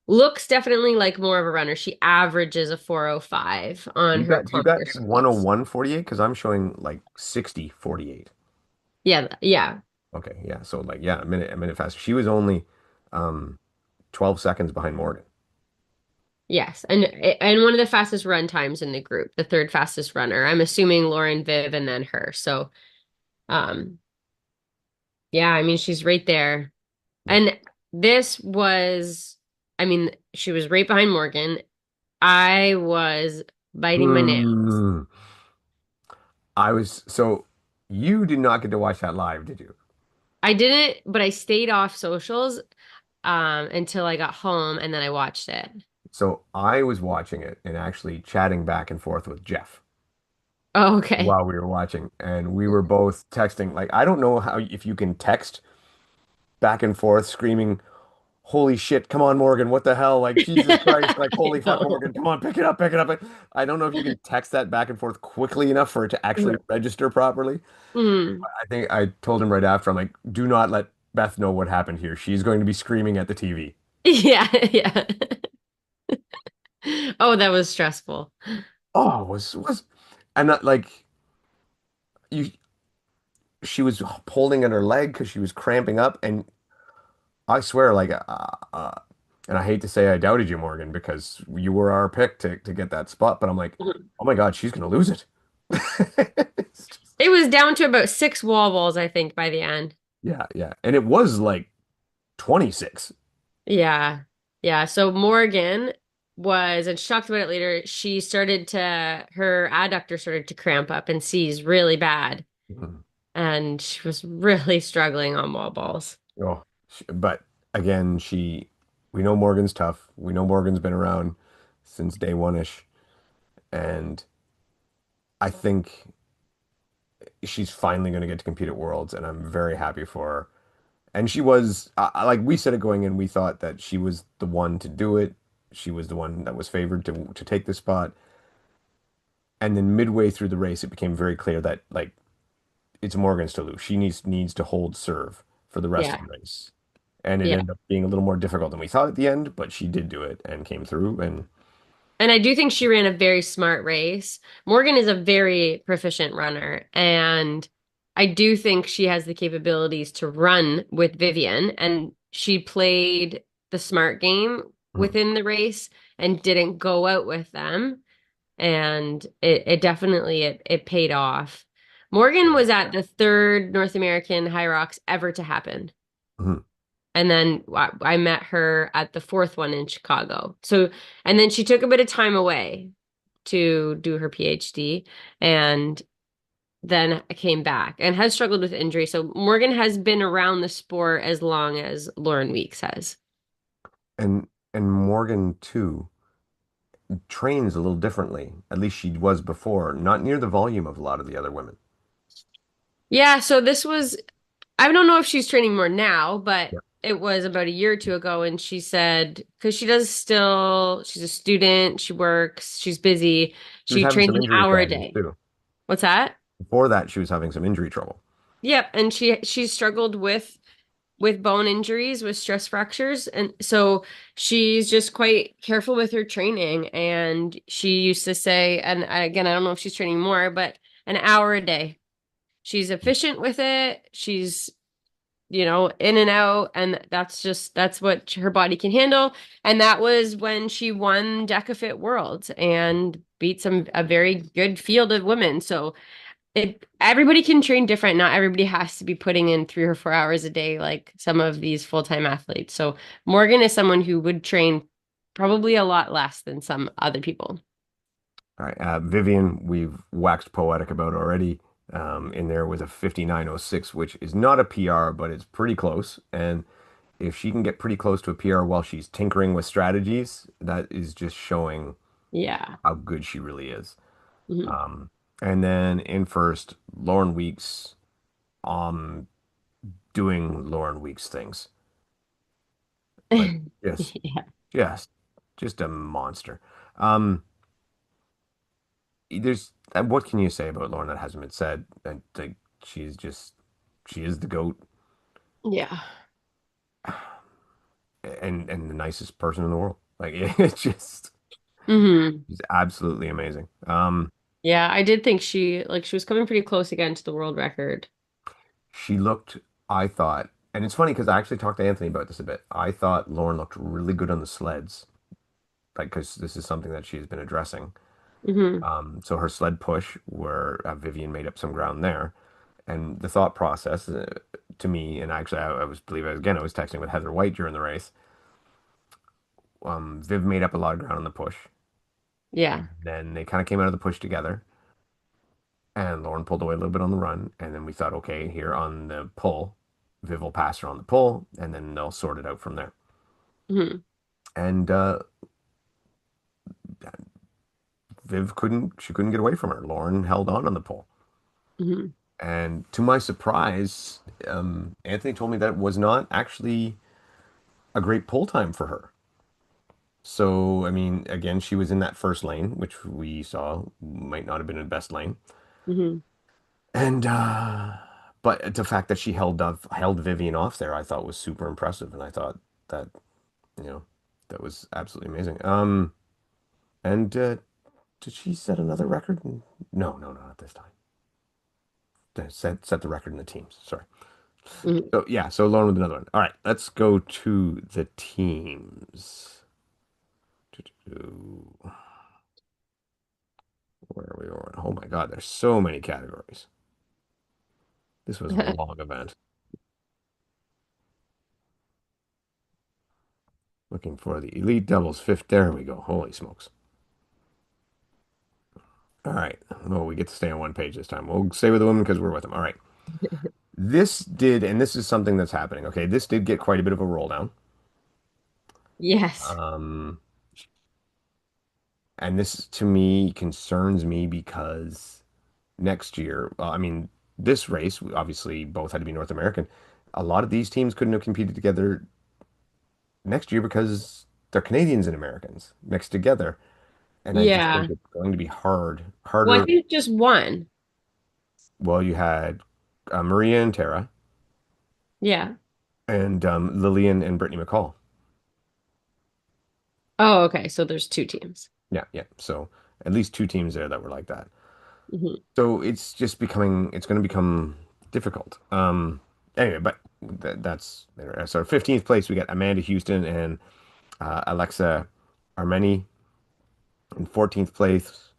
looks definitely like more of a runner. She averages a 4:05 on her You got kilometer splits. 101.48 because I'm showing like 60.48. Yeah, yeah, Okay, yeah. So like yeah, a minute faster. She was only um 12 seconds behind Morgan. yes. And one of the fastest run times in the group, the third fastest runner. I'm assuming Lauren, Viv, and then her. So, um, yeah, I mean, she's right there. Yeah. And this was, I mean, she was right behind Morgan. I was biting my nails. Hmm. I was so you did not get to watch that live, did you? I didn't, but I stayed off socials until I got home and then I watched it. So I was watching it and actually chatting back and forth with Jeff Oh, okay. while we were watching, and we were both texting. Like I don't know how if you can text back and forth, screaming, "Holy shit! Come on, Morgan! What the hell? Like Jesus Christ! Like I holy fuck, know. Morgan! Come on, pick it up!" I don't know if you can text that back and forth quickly enough for it to actually register properly. Mm. I think I told him right after, I'm like, "Do not let Beth know what happened here. She's going to be screaming at the TV." Yeah, yeah. Oh, that was stressful. Oh, was and that like you she was holding at her leg because she was cramping up and I swear and I hate to say I doubted you Morgan because you were our pick to get that spot but I'm like Mhm. oh my God she's gonna lose it. It's just- It was down to about six wall balls, I think, by the end. yeah and it was like 26. Yeah. Yeah. So Morgan was, and she talked about it later, she started to, her adductor started to cramp up and seize really bad. Mhm. And she was really struggling on wall balls. Oh but again we know Morgan's tough. We know Morgan's been around since day one-ish, and I think she's finally going to get to compete at Worlds, and I'm very happy for her. And she was, like we said it going in, we thought that she was the one to do it. She was the one that was favored to take the spot. And then midway through the race, it became very clear that like it's Morgan's to lose. She needs to hold serve for the rest of Yeah. the race. And it Yeah. ended up being a little more difficult than we thought at the end, but she did do it and came through. And And I do think she ran a very smart race. Morgan is a very proficient runner, and I do think she has the capabilities to run with Vivian, and she played the smart game mhm, within the race and didn't go out with them. And it definitely it paid off. Morgan was at the third North American Hyrox ever to happen. mhm. And then I met her at the fourth one in Chicago. So, and then she took a bit of time away to do her PhD and then came back and has struggled with injury. So Morgan has been around the sport as long as Lauren Weeks has. And Morgan too trains a little differently. At least she was before, not near the volume of a lot of the other women. Yeah, so this was I don't know if she's training more now, but Yeah. it was about a year or two ago, and she said, because she does still, she's a student, she works, she's busy, She was she having trains some an injury hour a problems day. too. What's that? Before that, she was having some injury trouble. Yep, and she struggled with bone injuries, with stress fractures, and so she's just quite careful with her training. And she used to say, and again, I don't know if she's training more, but an hour a day. She's efficient with it. She's in and out. And that's what her body can handle. And that was when she won DecaFit Worlds and beat a very good field of women. So everybody can train different. Not everybody has to be putting in 3 or 4 hours a day like some of these full-time athletes. So Morgan is someone who would train probably a lot less than some other people. All right, Vivian, we've waxed poetic about already. In there with a 59:06, which is not a PR, but it's pretty close. And if she can get pretty close to a PR while she's tinkering with strategies, that is just showing Yeah. how good she really is. Mhm. Um, and then in first, Lauren Weeks, um, doing Lauren Weeks things. Like just, Yeah. just, just a monster. Um, there's what can you say about Lauren that hasn't been said? And like she's just, she is the goat Yeah. and the nicest person in the world. Like it's just, Hmm. she's absolutely amazing. Yeah, I did think she was coming pretty close again to the world record. She looked, I thought, and it's funny because I actually talked to Anthony about this a bit. I thought Lauren looked really good on the sleds, like because this is something that she's been addressing. Hmm. So her sled push, where Vivian made up some ground there, and the thought process to me, and actually I was believe again I was texting with Heather White during the race. Viv made up a lot of ground on the push, Yeah. and then they kind of came out of the push together, and Lauren pulled away a little bit on the run, and then we thought, okay, here on the pull, Viv will pass her on the pull, and then they'll sort it out from there. Hmm. And Viv couldn't get away from her. Lauren held on the pull. Hmm. And to my surprise, Anthony told me that it was not actually a great pull time for her. So, I mean, again, she was in that first lane, which we saw might not have been the best lane. Hmm. And but the fact that she held Vivian off there, I thought was super impressive, and I thought that, you know, that was absolutely amazing. And did she set another record? No, no, no, not this time. Set the record in the teams. Sorry. Hmm. So yeah, so Lauren with another one. All right, let's go to the teams. Where are we going? Oh my God, there's so many categories. This was a long event. Looking for the elite doubles fifth. There we go. Holy smokes. All right. Well, we get to stay on one page this time. We'll stay with the women because we're with them. All right. This did, and this is something that's happening. Okay, this did get quite a bit of a roll down. Yes. Um, and this to me concerns me because next year, well, I mean, this race, we obviously both had to be North American. A lot of these teams couldn't have competed together next year because they're Canadians and Americans mixed together. And I just think Yeah. it's going to be Well, I harder. think just one. Well, you had Maria and Tara Yeah. and Lillian and Brittany McCall. Oh, okay. So there's two teams. Yeah, yeah. So at least two teams there that were like that. Hmm. So it's going to become difficult. Anyway, but that's so 15th place we got Amanda Houston and Alexa Armeni. In 14th place,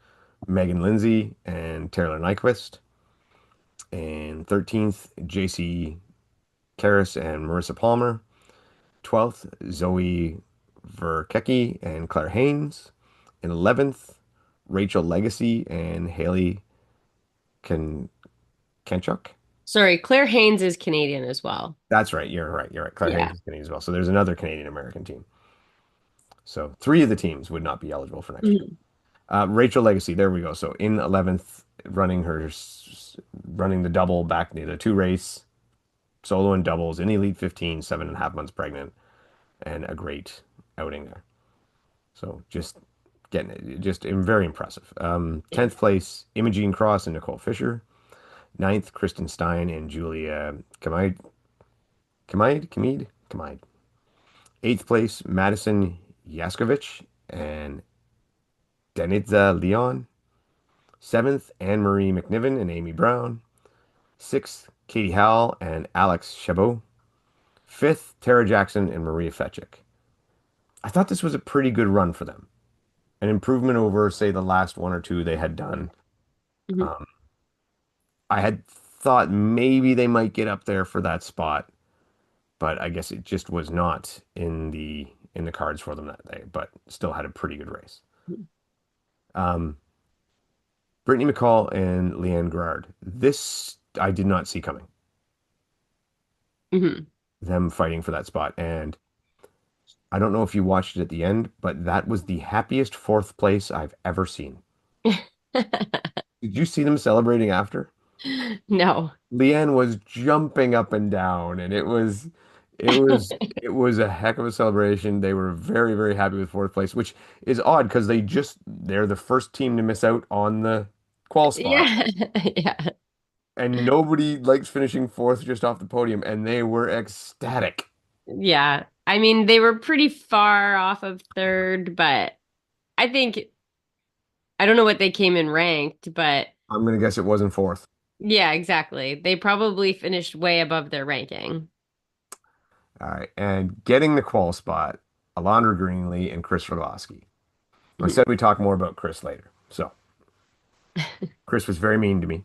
Megan Lindsay and Taylor Nyquist. And 13th, JC Karras and Marissa Palmer. 12th, Zoe Verkecki and Claire Haynes. In 11th, Rachel Legacy and Haley Ken Kenchuk. Sorry, Claire Haynes is Canadian as well. That's right. You're right. You're right. Claire Haynes Yeah. is Canadian as well. So there's another Canadian American team. So three of the teams would not be eligible for next year. Mhm. Rachel Legacy. There we go. So in 11th, running the double back the two race solo and doubles in Elite 15, 7.5 months pregnant, and a great outing there. So just getting it, just very impressive. Yeah. 10th place, Imogene Cross and Nicole Fisher. Ninth, Kristen Stein and Julia Kamide. Eighth place, Madison Yaskovich and Denitza Leon. Seventh, Anne Marie McNiven and Amy Brown. Sixth, Katie Howell and Alex Chabot. Fifth, Tara Jackson and Maria Fetchik. I thought this was a pretty good run for them. An improvement over, say, the last one or two they had done. Mhm. Um, I had thought maybe they might get up there for that spot, but I guess it just was not in the cards for them that day, but still had a pretty good race. Um, Brittany McCall and Leanne Gerard. This I did not see coming, Mhm. them fighting for that spot. And I don't know if you watched it at the end, but that was the happiest fourth place I've ever seen. Did you see them celebrating after? No. Leanne was jumping up and down, and it was it was a heck of a celebration. They were very, very happy with fourth place, which is odd because they're the first team to miss out on the qual spot, Yeah. Yeah. and nobody likes finishing fourth just off the podium, and they were ecstatic. Yeah. I mean, they were pretty far off of third, but I think I don't know what they came in ranked, but I'm gonna guess it wasn't fourth. yeah, exactly. They probably finished way above their ranking. All right, and getting the qual spot, Alondra Greenlee and Chris Roloski. I Mhm. said we talk more about Chris later. So Chris was very mean to me.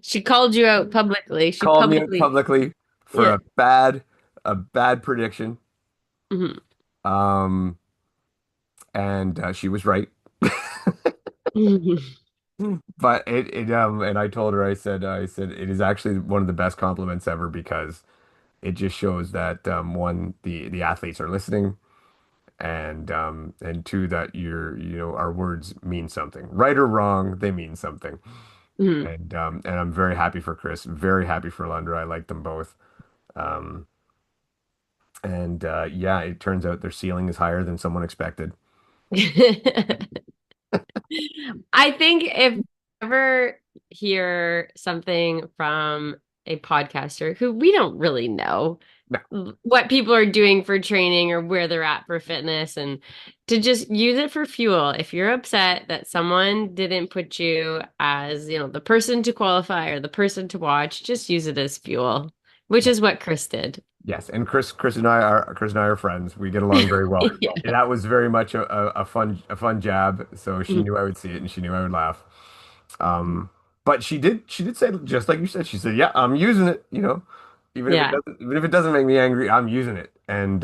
She called you out publicly. She Called me out publicly, publicly for yeah. a bad prediction. Mhm. Um, and she was right. Mhm. But and I told her I said it is actually one of the best compliments ever because it just shows that one the athletes are listening and two that our words mean something. Right or wrong, they mean something. Mhm. And I'm very happy for Chris, very happy for Lundra. I like them both. Um, and yeah, it turns out their ceiling is higher than someone expected. I think if you ever hear something from a podcaster who we don't really know No, what people are doing for training or where they're at for fitness and to just use it for fuel. If you're upset that someone didn't put you as, the person to qualify or the person to watch, just use it as fuel, which yeah. is what Chris did. Yes, and Chris and I are friends. We get along very well. Yeah. And that was very much a fun jab. So she knew I would see it and she knew I would laugh. Um, but she did say just like you said. She said, "Yeah, I'm using it. Yeah. even if it doesn't make me angry, I'm using it." And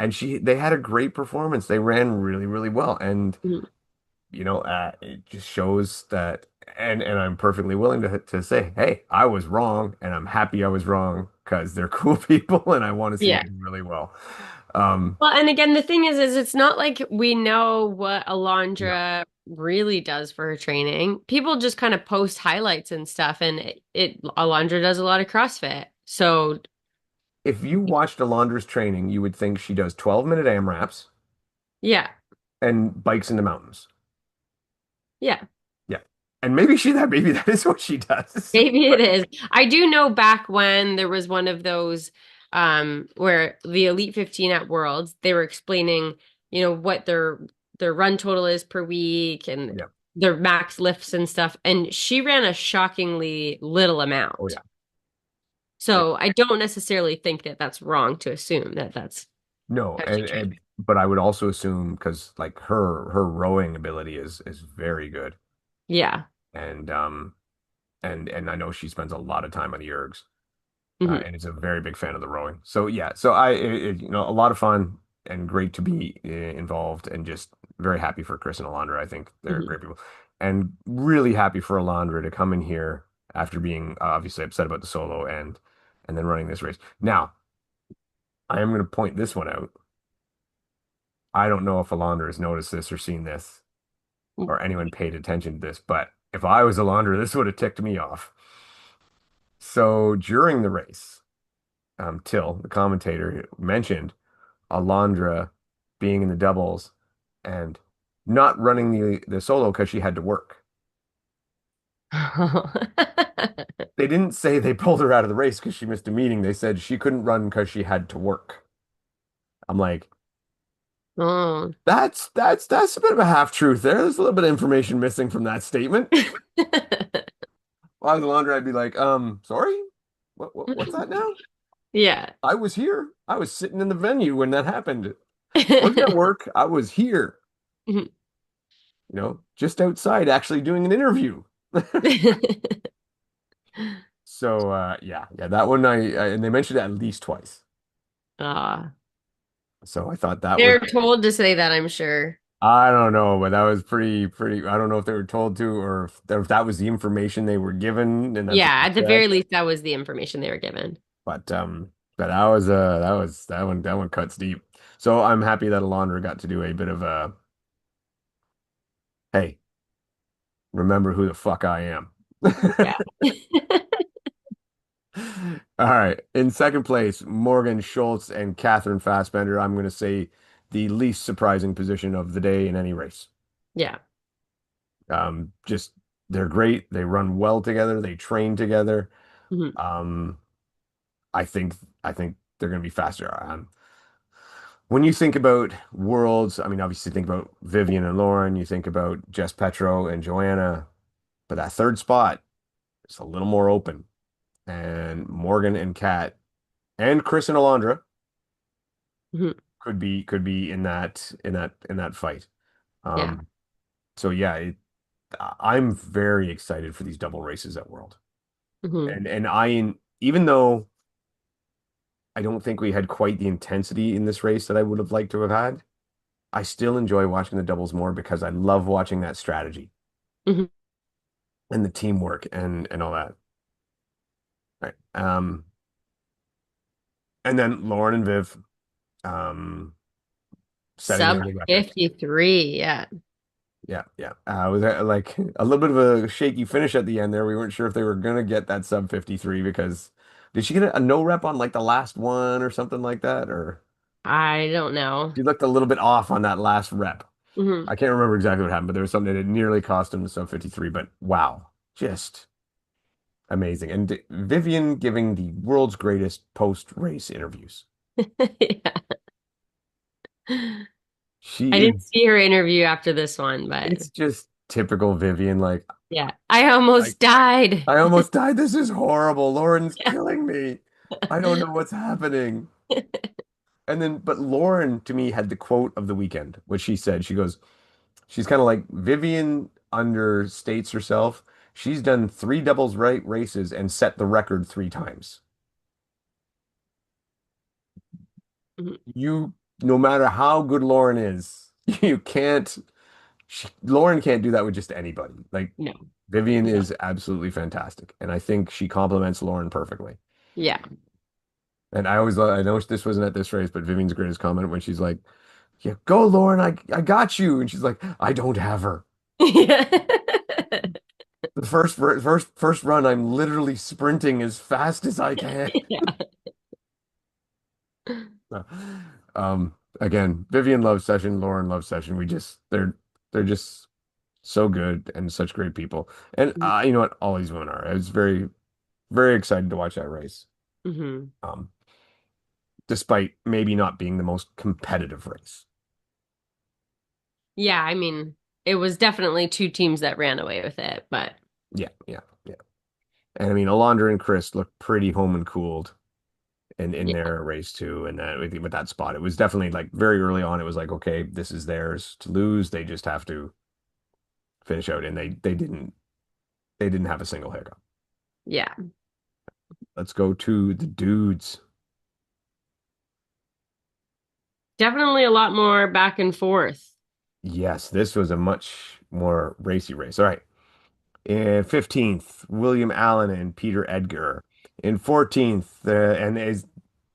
they had a great performance. They ran really, really well. And it just shows that, and I'm perfectly willing to say, hey, I was wrong, and I'm happy I was wrong because they're cool people, and I want to see them Yeah. do really well. Um, Well, and again, the thing is it's not like we know what yeah. Alondra really does for her training. People just kind of post highlights and stuff, and Alondra does a lot of CrossFit. So, If you watched Alondra's training, you would think she does 12-minute AMRAPs yeah, and bikes in the mountains. yeah. Yeah, and maybe that is what she does. Maybe it But is. I do know back when there was one of those where the Elite 15 at Worlds, they were explaining, what their run total is per week and yeah, their max lifts and stuff. And she ran a shockingly little oh amount. yeah. Yeah. So I don't necessarily think that that's wrong to assume that that's No, how she and trains. but I would also assume because like her rowing ability is very good, Yeah. and and I know she spends a lot of time on the ergs, Hmm. and is a very big fan of the rowing. So yeah, so a lot of fun and great to be involved, and just very happy for Chris and Alondra. I think they're Hmm. great people, and really happy for Alondra to come in here after being obviously upset about the solo and then running this race. Now, I am going to point this one out. I don't know if Alondra has noticed this or seen this, or anyone paid attention to this, but if I was Alondra, this would have ticked me off. So during the race, Till, the commentator, mentioned Alondra being in the doubles and not running the solo because she had to work. They didn't say they pulled her out of the race because she missed a meeting. They said she couldn't run because she had to work. I'm like, Oh. that's a bit of a half truth there. There's a little bit of information missing from that statement. If I was Alondra, I'd be like, sorry? What's that now? Yeah. I was here. I was sitting in the venue when that happened. Wasn't at work. I was here, just outside actually doing an interview. So yeah, that one and they mentioned it at least twice. Ah, So I thought that was they're told to say that, I'm sure. I don't know, but that was pretty. I don't know if they were told to or if that was the information they were given and that's what Yeah, they at the said. very least, that was the information they were given. But that one cuts deep. So I'm happy that Alondra got to do a bit of a hey, remember who the fuck I am. Yeah. All right. In second place, Morgan Schultz and Catherine Fassbender. I'm going to say the least surprising position of the day in any race. Yeah. Just they're great. They run well together. They train together. Mhm. Um, I think I think they're going to be faster. When you think about worlds, I mean, obviously think about Vivian and Lauren. You think about Jess Petro and Joanna, but that third spot is a little more open. And Morgan and Kat and Chris and Alondra Mhm. could be in that fight. Yeah. Um, so yeah, I'm very excited for these double races at World. Mhm. And even though I don't think we had quite the intensity in this race that I would have liked to have had, I still enjoy watching the doubles more because I love watching that strategy Mhm. and the teamwork and all that. Right. And then Lauren and Viv um setting Sub another record. 53. Yeah. Yeah, yeah. Was that like a little bit of a shaky finish at the end there. We weren't sure if they were gonna get that sub 53 because did she get a no rep on like the last one or something like that? Or I don't know. she looked a little bit off on that last rep. Mhm. I can't remember exactly what happened, but there was something that nearly cost him the sub 53. But wow, just amazing. And Vivian giving the world's greatest post-race interviews. Yeah. I She didn't is, see her interview after this one, but it's just typical Vivian. Like, yeah. I I, almost died. I almost died. This is horrible. Lauren's Yeah. killing me. I don't know what's happening. And then, but Lauren to me had the quote of the weekend, which she said, she goes, she's kind of like Vivian understates herself. She's done three doubles right races and set the record three times. Mhm. You, no matter how good Lauren is, you can't. Lauren can't do that with just anybody. Like No. Vivian No. is absolutely fantastic, and I think she complements Lauren perfectly. Yeah. And I know this wasn't at this race, but Vivian's greatest comment when she's like, "Yeah, go, Lauren, I got you," and she's like, "I don't have her." Yeah. The first run, I'm literally sprinting as fast as I can. Again, Vivian loves session, Lauren loves session. They're just so good and such great people. And you know what? All these women are. I was very excited to watch that race. Hmm. Um, Despite maybe not being the most competitive race. Yeah, I mean, it was definitely two teams that ran away with it, but Yeah, yeah, yeah. And I mean, Alondra and Chris looked pretty home and cooled in yeah. their race too. And that with that spot, it was definitely like very early on. It was like, okay, this is theirs to lose. They just have to finish out, and they didn't have a single hiccup. Yeah. Let's go to the dudes. Definitely a lot more back and forth. Yes, this was a much more racy race. All right. In 15th, William Allen and Peter Edgar. In 14th, and his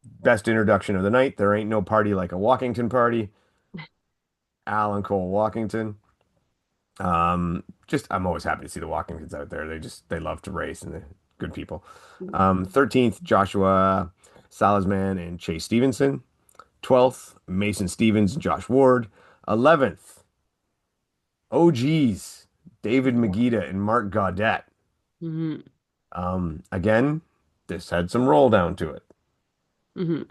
best introduction of the night, there ain't no party like a Walkington party. Alan Cole Walkington. Just I'm always happy to see the Walkingtons out there. They love to race and they're good people. 13th, Joshua Salazman and Chase Stevenson. 12th, Mason Stevens and Josh Ward. 11th, OGs, David Magida and Mark Gaudette. Hmm. Again, this had some roll down to it. Hmm.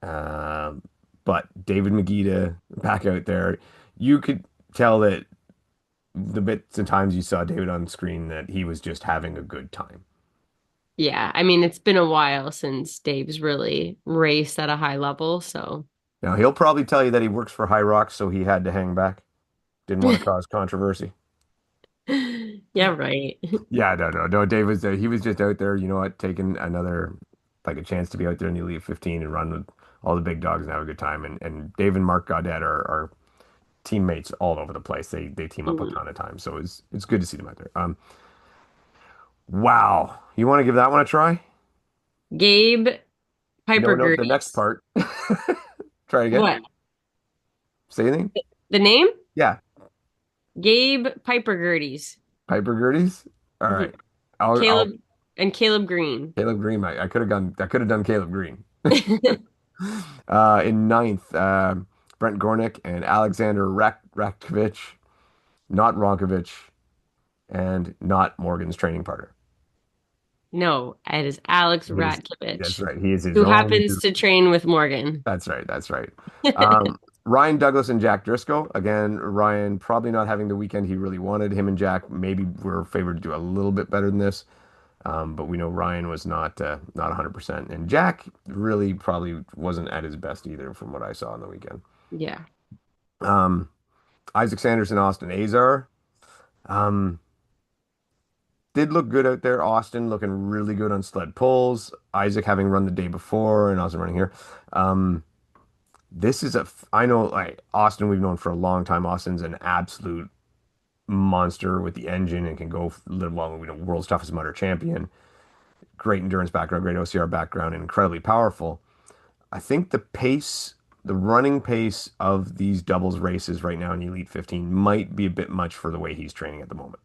Um, but David Magida back out there, you could tell that the bits and times you saw David on screen that he was just having a good time. Yeah, I mean, it's been a while since Dave's really raced at a high level, so Now he'll probably tell you that he works for Hyrox, so he had to hang back. Didn't want to cause controversy. yeah, right. Yeah, no. Dave was he was just out there, you know what, taking another like a chance to be out there in the Elite 15 and run with all the big dogs and have a good time. And Dave and Mark Gaudette are teammates all over the place. They team up a Mhm. ton of times, so it's good to see them out there. Wow, you want to give that one a try? Gabe No, Piper no, the next Gerties. part. Try again. What? Say anything. The name? Yeah, Gabe Piper Gerties. Piper Gerties. All Mhm. right, I'll Caleb and Caleb Green. Caleb Green. I could have done Caleb Green. In ninth, Brent Gornick and Alexander Rakovich, not Ronkovich, and not Morgan's training partner. No, it is Alex That's Ratkovich, right. He is his who own. happens to train with Morgan. That's right. That's right. Ryan Douglas and Jack Driscoll. Again, Ryan probably not having the weekend he really wanted. Him and Jack maybe were favored to do a little bit better than this. But we know Ryan was not 100%. And Jack really probably wasn't at his best either from what I saw on the weekend. Yeah. Um, Isaac Sanders and Austin Azar. Um, did look good out there. Austin looking really good on sled pulls. Isaac having run the day before and also running here. Um, This is I know like Austin, we've known for a long time. Austin's an absolute monster with the engine and can go live long, world's toughest mudder champion. Great endurance background, great OCR background, and incredibly powerful. I think the running pace of these doubles races right now in the Elite 15 might be a bit much for the way he's training at the moment.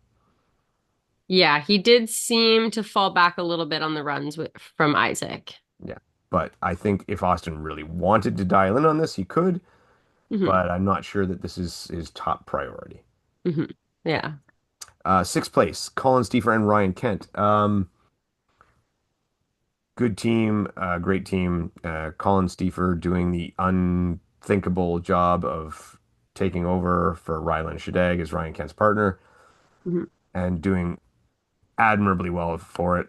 Yeah, he did seem to fall back a little bit on the runs from Isaac. Yeah. But I think if Austin really wanted to dial in on this, he could, Hmm. but I'm not sure that this is his top priority. Hmm. Yeah. Sixth place, Colin Steefer and Ryan Kent. Good team, great team. Colin Steefer doing the unthinkable job of taking over for Rylan Shadag as Ryan Kent's partner Hmm. and doing admirably well for it.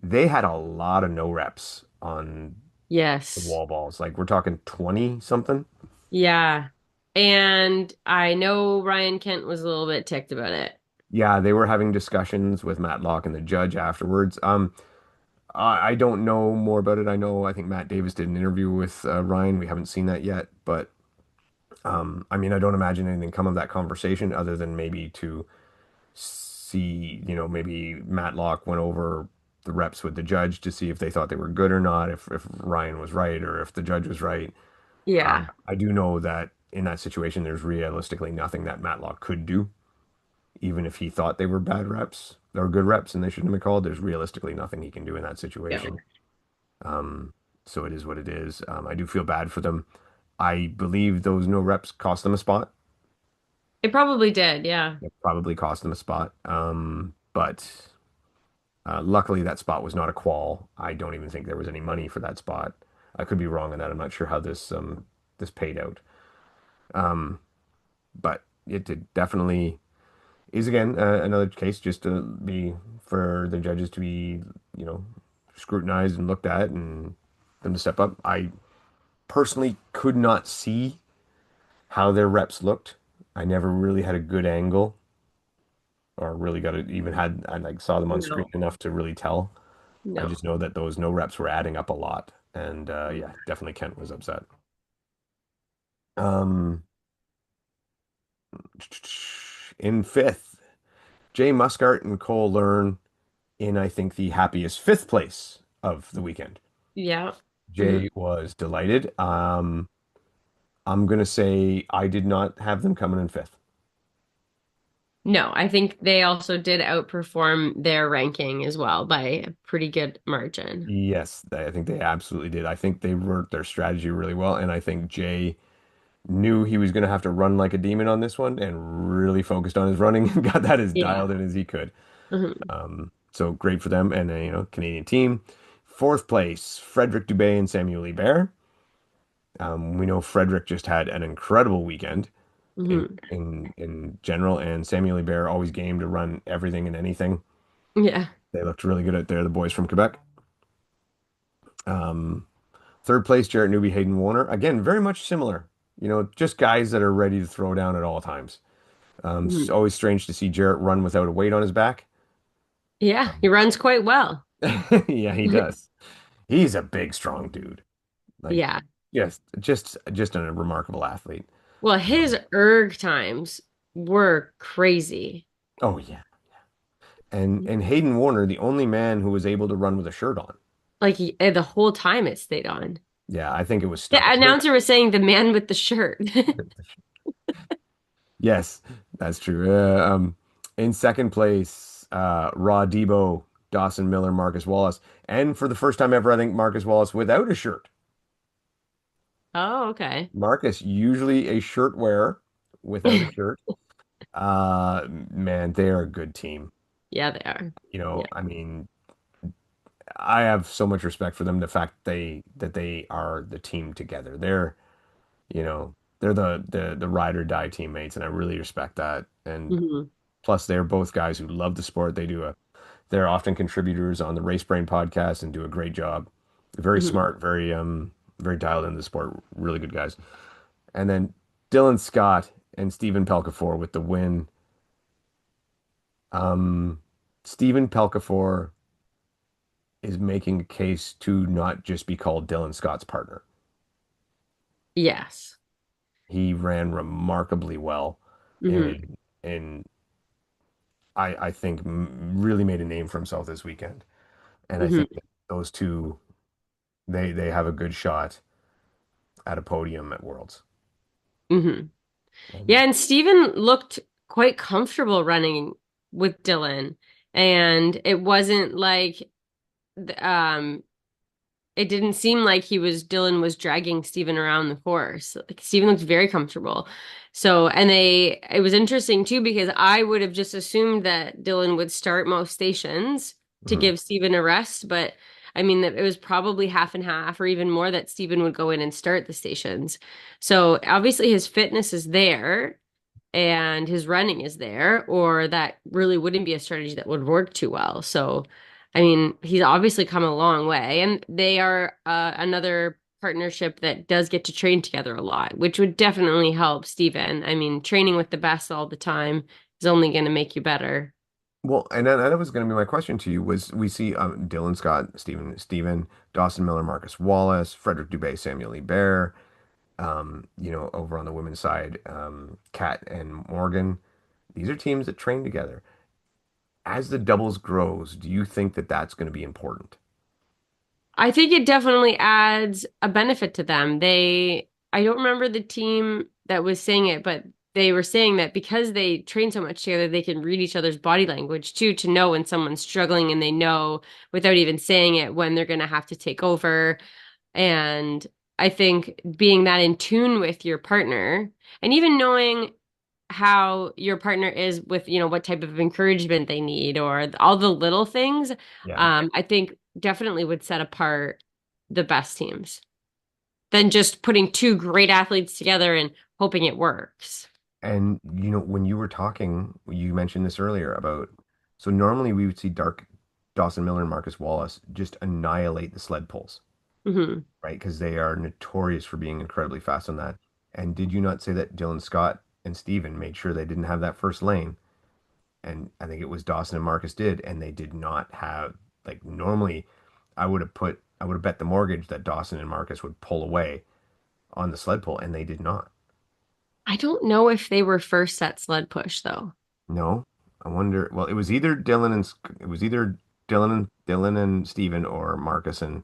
They had a lot of no reps on the Yes. wall balls. Like we're talking 20 something. Yeah. And I know Ryan Kent was a little bit ticked about it. Yeah, they were having discussions with Matt Locke and the judge afterwards. I don't know more about it. I think Matt Davis did an interview with Ryan. We haven't seen that yet, but I mean, I don't imagine anything come of that conversation other than maybe to see, maybe Matlock went over the reps with the judge to see if they thought they were good or not, if Ryan was right or if the judge was right. Yeah. I do know that in that situation, there's realistically nothing that Matlock could do, even if he thought they were bad reps or good reps and they shouldn't have been called. There's realistically nothing he can do in that Yeah. situation. Um, so it is what it is. I do feel bad for them. I believe those no reps cost them a spot. It probably did. Yeah. It probably cost them a spot. But luckily that spot was not a qual. I don't even think there was any money for that spot. I could be wrong on that. I'm not sure how this paid out. Um, but it definitely is again another case just to be for the judges to be, you know, scrutinized and looked at and them to step up. I personally could not see how their reps looked. I never really had a good angle or really got it even had I like saw them on screen No. enough to really tell. I No. just know that those no reps were adding up a lot. And yeah, definitely Kent was upset. Um, in fifth, Jay Muscart and Cole Learn in, I think, the happiest fifth place of the weekend. Yeah. Jay Mhm. was delighted. I'm gonna say I did not have them coming in fifth. No, I think they also did outperform their ranking as well by a pretty good margin. Yes, I think they absolutely did. I think they wrote their strategy really well, and I think Jay knew he was going to have to run like a demon on this one and really focused on his running and got that as Yeah. dialed in as he could. Mhm. So great for them and Canadian team. Fourth place, Frederick Dubé and Samuel Bear. We know Frederick just had an incredible weekend in Mhm. in general, and Samuel Bear always game to run everything and anything. Yeah. They looked really good out there, the boys from Quebec. Um, Third place, Jarrett Newby, Hayden Warner. Again, very much similar. Just guys that are ready to throw down at all times. It's Mhm. always strange to see Jarrett run without a weight on his back. Yeah, he runs quite well. Yeah, he does. He's a big, strong dude. Like, Yeah. just a remarkable athlete. Well, his Um, erg times were crazy. oh yeah, and Hayden Warner, the only man who was able to run with a shirt on. Like the whole time it stayed on. Yeah, I think it was The stuck. announcer was saying the man with the shirt. Yes, that's true. In second place, Raw Debo, Dawson Miller, Marcus Wallace, and for the first time ever, I think Marcus Wallace without a shirt. Oh, okay. Marcus, usually a shirt wearer, without a shirt. Man, they are a good team. Yeah, they are. Yeah. I mean, I have so much respect for them. The fact that they are the team together. They're the ride or die teammates, and I really respect that. And Hmm. plus, they're both guys who love the sport. They're often contributors on the Race Brain podcast and do a great job. Very Hmm. smart, very dialed into the sport. Really good guys. And then Dylan Scott and Stephen Pelkafor with the win. Um, Stephen Pelkafor is making a case to not just be called Dylan Scott's partner. Yes. He ran remarkably well, Hmm. and I think really made a name for himself this weekend. And I think Hmm. that those two they have a good shot at a podium at Worlds. Hmm. And Yeah, and Steven looked quite comfortable running with Dylan. And it wasn't like um it didn't seem like Dylan was dragging Steven around the course. Like Steven looked very comfortable. So, and it was interesting too because I would have just assumed that Dylan would start most stations to mhm. give Steven a rest, but I mean that it was probably half and half or even more that Steven would go in and start the stations. So, obviously his fitness is there and his running is there, or that really wouldn't be a strategy that would work too well. So, I mean, he's obviously come a long way, and they are another partnership that does get to train together a lot, which would definitely help Steven. I mean, training with the best all the time is only going to make you better. Well, and that was going to be my question to you was we see Dylan Scott, Stephen, Dawson Miller, Marcus Wallace, Frederick Dubé, Samuel Bear. over on the women's side, Kat and Morgan, these are teams that train together. As the doubles grows, do you think that that's going to be important? I think it definitely adds a benefit to them. I don't remember the team that was saying it, but they were saying that because they train so much together, they can read each other's body language too, to know when someone's struggling and they know without even saying it when they're going to have to take over. And I think being that in tune with your partner and even knowing how your partner is with, what type of encouragement they need or all the little things, Yeah. I think definitely would set apart the best teams than just putting two great athletes together and hoping it works. And when you were talking, you mentioned this earlier about so normally we would see Dark Dawson Miller and Marcus Wallace just annihilate the sled pulls, Hmm. right? Because they are notorious for being incredibly fast on that. And did you not say that Dylan Scott and Steven made sure they didn't have that first lane? And I think it was Dawson and Marcus did, and they did not have like normally I would have bet the mortgage that Dawson and Marcus would pull away on the sled pull, and they did not. I don't know if they were first at sled push though. No, I wonder. Well, it was either Dylan and Steven or Marcus and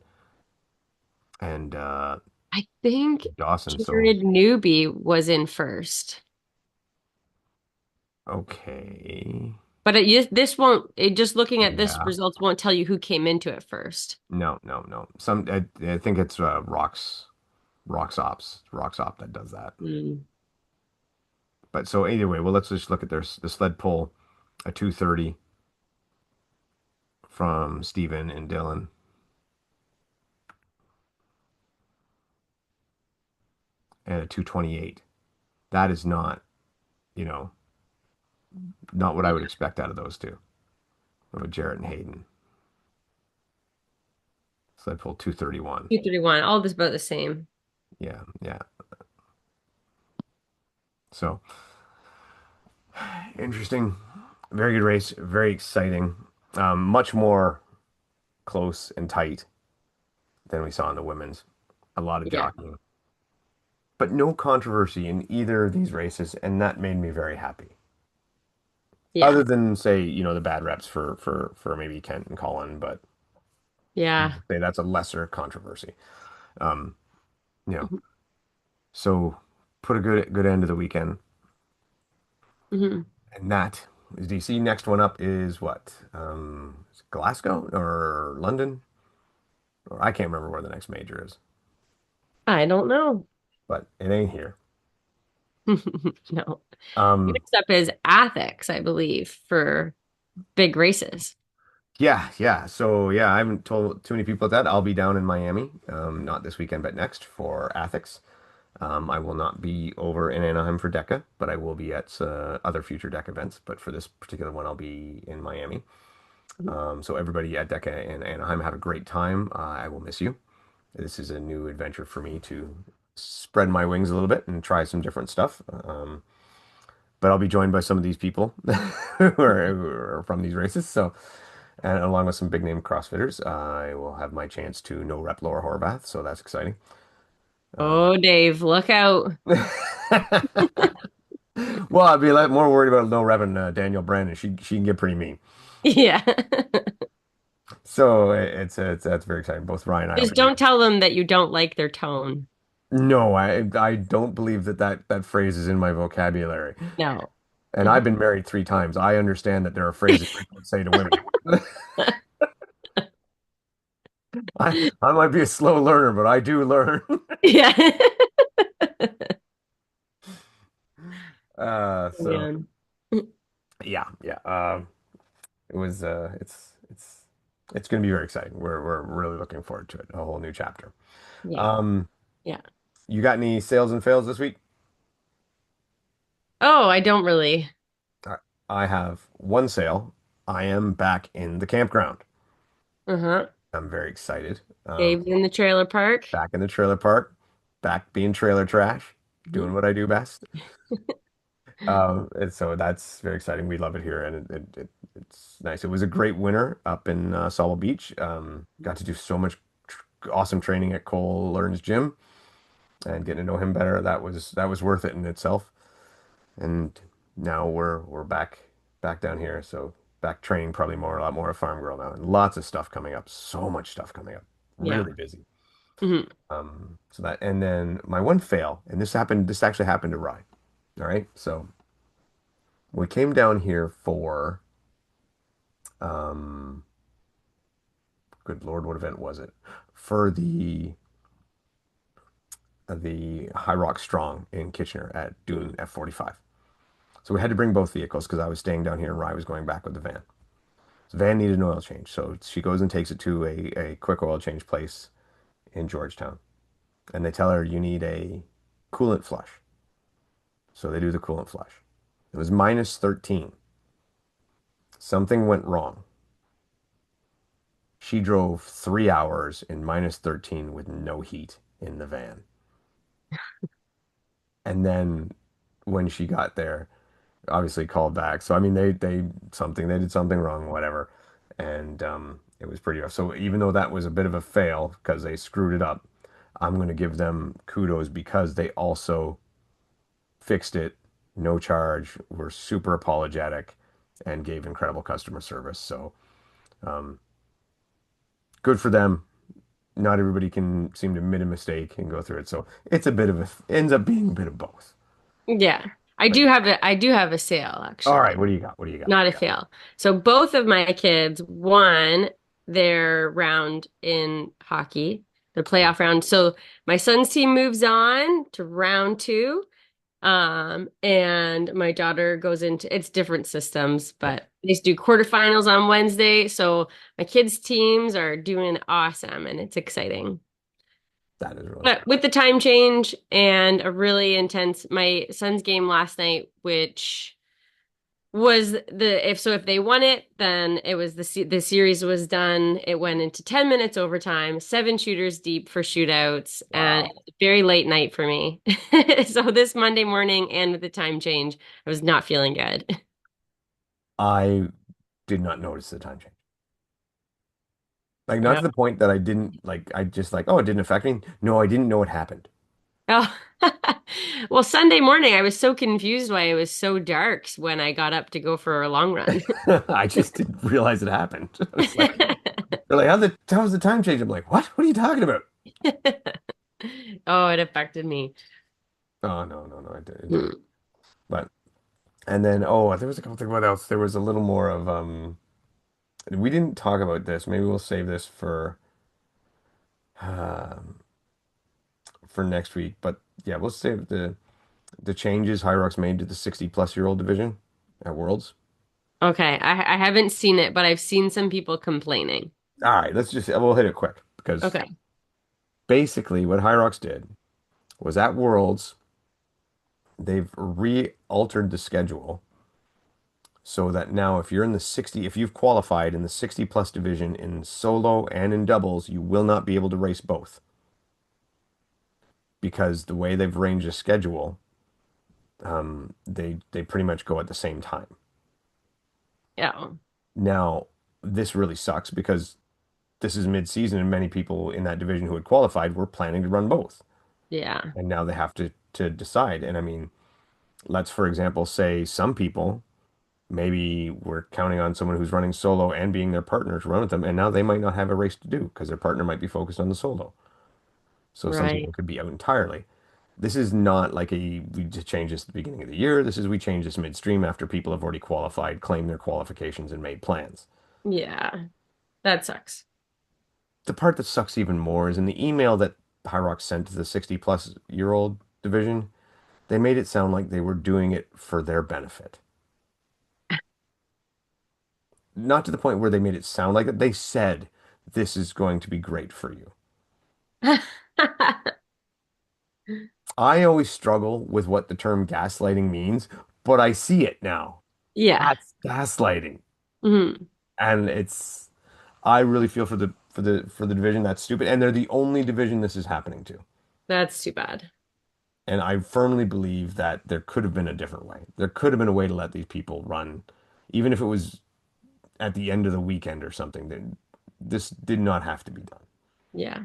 I think Dawson. So Jared Newby was in first. okay, But this won't, just looking at this yeah, results won't tell you who came into it first. no, no, no. I think it's Rocks Op that does that. Mm. But so either way, well, let's just look at the sled pull, a 230 from Steven and Dylan, and a 228. That is not, you know, not what I would expect out of those two. What about Jarrett and Hayden? Sled pull 231. 231, all this about the same. Yeah, yeah. So interesting. Very good race. Very exciting. Much more close and tight than we saw in the women's. A lot of Yeah. jockeying, but no controversy in either of these races, and that made me very happy. Yeah. Other than say, the bad reps for maybe Kent and Colin, but Yeah. say that's a lesser controversy. Um, you know, Hmm. so put a good end to the weekend, Hmm. and that is DC. Next one up is what? Is it Glasgow or London? Or I can't remember where the next major is, I don't know. but it ain't here. No. Um, Next up is Ethics, I believe, for big races. yeah, yeah. So yeah, I haven't told too many people that. I'll be down in Miami, not this weekend, but next for Ethics. I will not be over in Anaheim for DECA, but I will be at other future DECA events. But for this particular one, I'll be in Miami. So everybody at DECA and Anaheim have a great time. I will miss you. This is a new adventure for me to spread my wings a little bit and try some different stuff. But I'll be joined by some of these people who are from these races. So, and along with some big name CrossFitters, I will have my chance to no rep Laura Horvath. So that's exciting. Um, Oh, Dave, look out. well, I'd be a lot more worried about no repping Daniel Brandon. She can get pretty mean. Yeah. So it's that's very exciting. Both Ryan and I will Just be don't there. tell them that you don't like their tone. No, I don't believe that phrase is in my vocabulary. No. And I've been married 3 times. I understand that there are phrases we don't say to women. I might be a slow learner, but I do learn. Yeah. So Man. yeah, yeah. It was it's going to be very exciting. We're really looking forward to it. A whole new chapter. Yeah. Um, Yeah. you got any sales and fails this week? Oh, I don't really. I I have one sale. I am back in the campground. Uh-huh. I'm very excited. Dave's in the trailer park. Back in the trailer park, back being trailer trash, doing Mhm. what I do best. And so that's very exciting. We love it here, and it's nice. It was a great winter up in Sawal Beach. Got to do so much awesome training at Cole Learns Gym. and getting to know him better, that was worth it in itself. And now we're back down here, so back training probably more a lot more a farm girl now, and lots of stuff coming up, so much stuff coming up, Yeah. really busy. Hmm. So that, and then my one fail, and this actually happened to Rye. All right, so we came down here for um, good Lord, what event was it? For the Hyrox Strong in Kitchener at Dune F45. So we had to bring both vehicles because I was staying down here and Rye was going back with the van. So the van needed an oil change, so she goes and takes it to a quick oil change place in Georgetown, and they tell her you need a coolant flush. So they do the coolant flush. It was minus 13. Something went wrong. She drove 3 hours in minus 13 with no heat in the van. And then when she got there, obviously called back. So I mean they did something wrong, whatever. And it was pretty rough. So even though that was a bit of a fail because they screwed it up, I'm going to give them kudos because they also fixed it, no charge, were super apologetic, and gave incredible customer service. So um, good for them. Not everybody can seem to admit a mistake and go through it. So it's a bit of ends up being a bit of both. Yeah. I But do have I do have a sale all right, actually. what do you got? What do you got? Not a fail. So both of my kids won their round in hockey, the playoff round. So my son's team moves on to round two. And my daughter goes into it's different systems, Yeah, but they do quarterfinals on Wednesday. So my kids' teams are doing awesome and it's exciting. that is really But cool. with the time change and a really intense, my son's game last night, which was if they won it, then it was the series was done. It went into 10 minutes overtime, seven shooters deep for shootouts, and it Wow. was a very late night for me. So this Monday morning and with the time change, I was not feeling good. I did not notice the time change. Like not Oh. to the point that I didn't like I just like, oh, it didn't affect me. No, I didn't know it happened. Oh. Well, Sunday morning, I was so confused why it was so dark when I got up to go for a long run. I just didn't realize it happened. I was like, they're like, how's the time change? I'm like, what? What are you talking about? Oh, it affected me. Oh no, it didn't. Hmm. But and then there was a couple things. What else? There was a little more of we didn't talk about this. Maybe we'll save this um for next week. But yeah, we'll save the changes Hyrox made to the 60 plus year old division at Worlds. Okay, I haven't seen it, but I've seen some people complaining. All right, we'll hit it quick because Okay. basically what Hyrox did was at Worlds they've re-altered the schedule so that now if you've qualified in the 60 plus division in solo and in doubles, you will not be able to race both because the way they've arranged the schedule, they pretty much go at the same time. Yeah. Now, this really sucks because this is mid-season and many people in that division who had qualified were planning to run both. Yeah. And now they have to decide. And I mean, let's for example say some people maybe were counting on someone who's running solo and being their partner to run with them, and now they might not have a race to do because their partner might be focused on the solo. So some Right. people could be out entirely. This is not like we just changed this at the beginning of the year. This is we changed this midstream after people have already qualified, claimed their qualifications, and made plans. Yeah. That sucks. The part that sucks even more is in the email that Hyrox sent to the 60 plus year old division, they made it sound like they were doing it for their benefit. Not to the point where they made it sound like it. They said, this is going to be great for you. I always struggle with what the term gaslighting means, but I see it now. Yeah. That's gaslighting. Mhm. And I really feel for the division that's stupid. And they're the only division this is happening to. That's too bad. And I firmly believe that there could have been a different way. There could have been a way to let these people run, even if it was at the end of the weekend or something. That this did not have to be done. Yeah.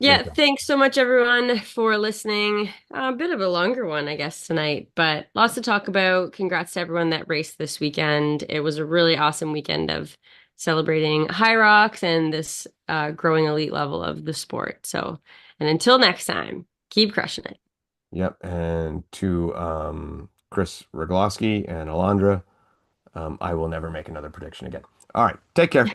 Great Yeah, job. thanks so much everyone for listening. A bit of a longer one, I guess, tonight, but lots to talk about. Congrats to everyone that raced this weekend. It was a really awesome weekend of celebrating High Rocks and this growing elite level of the sport. So, and until next time, keep crushing it. Yep. And to Chris Rogloski and Alondra, I will never make another prediction again. All right. Take care.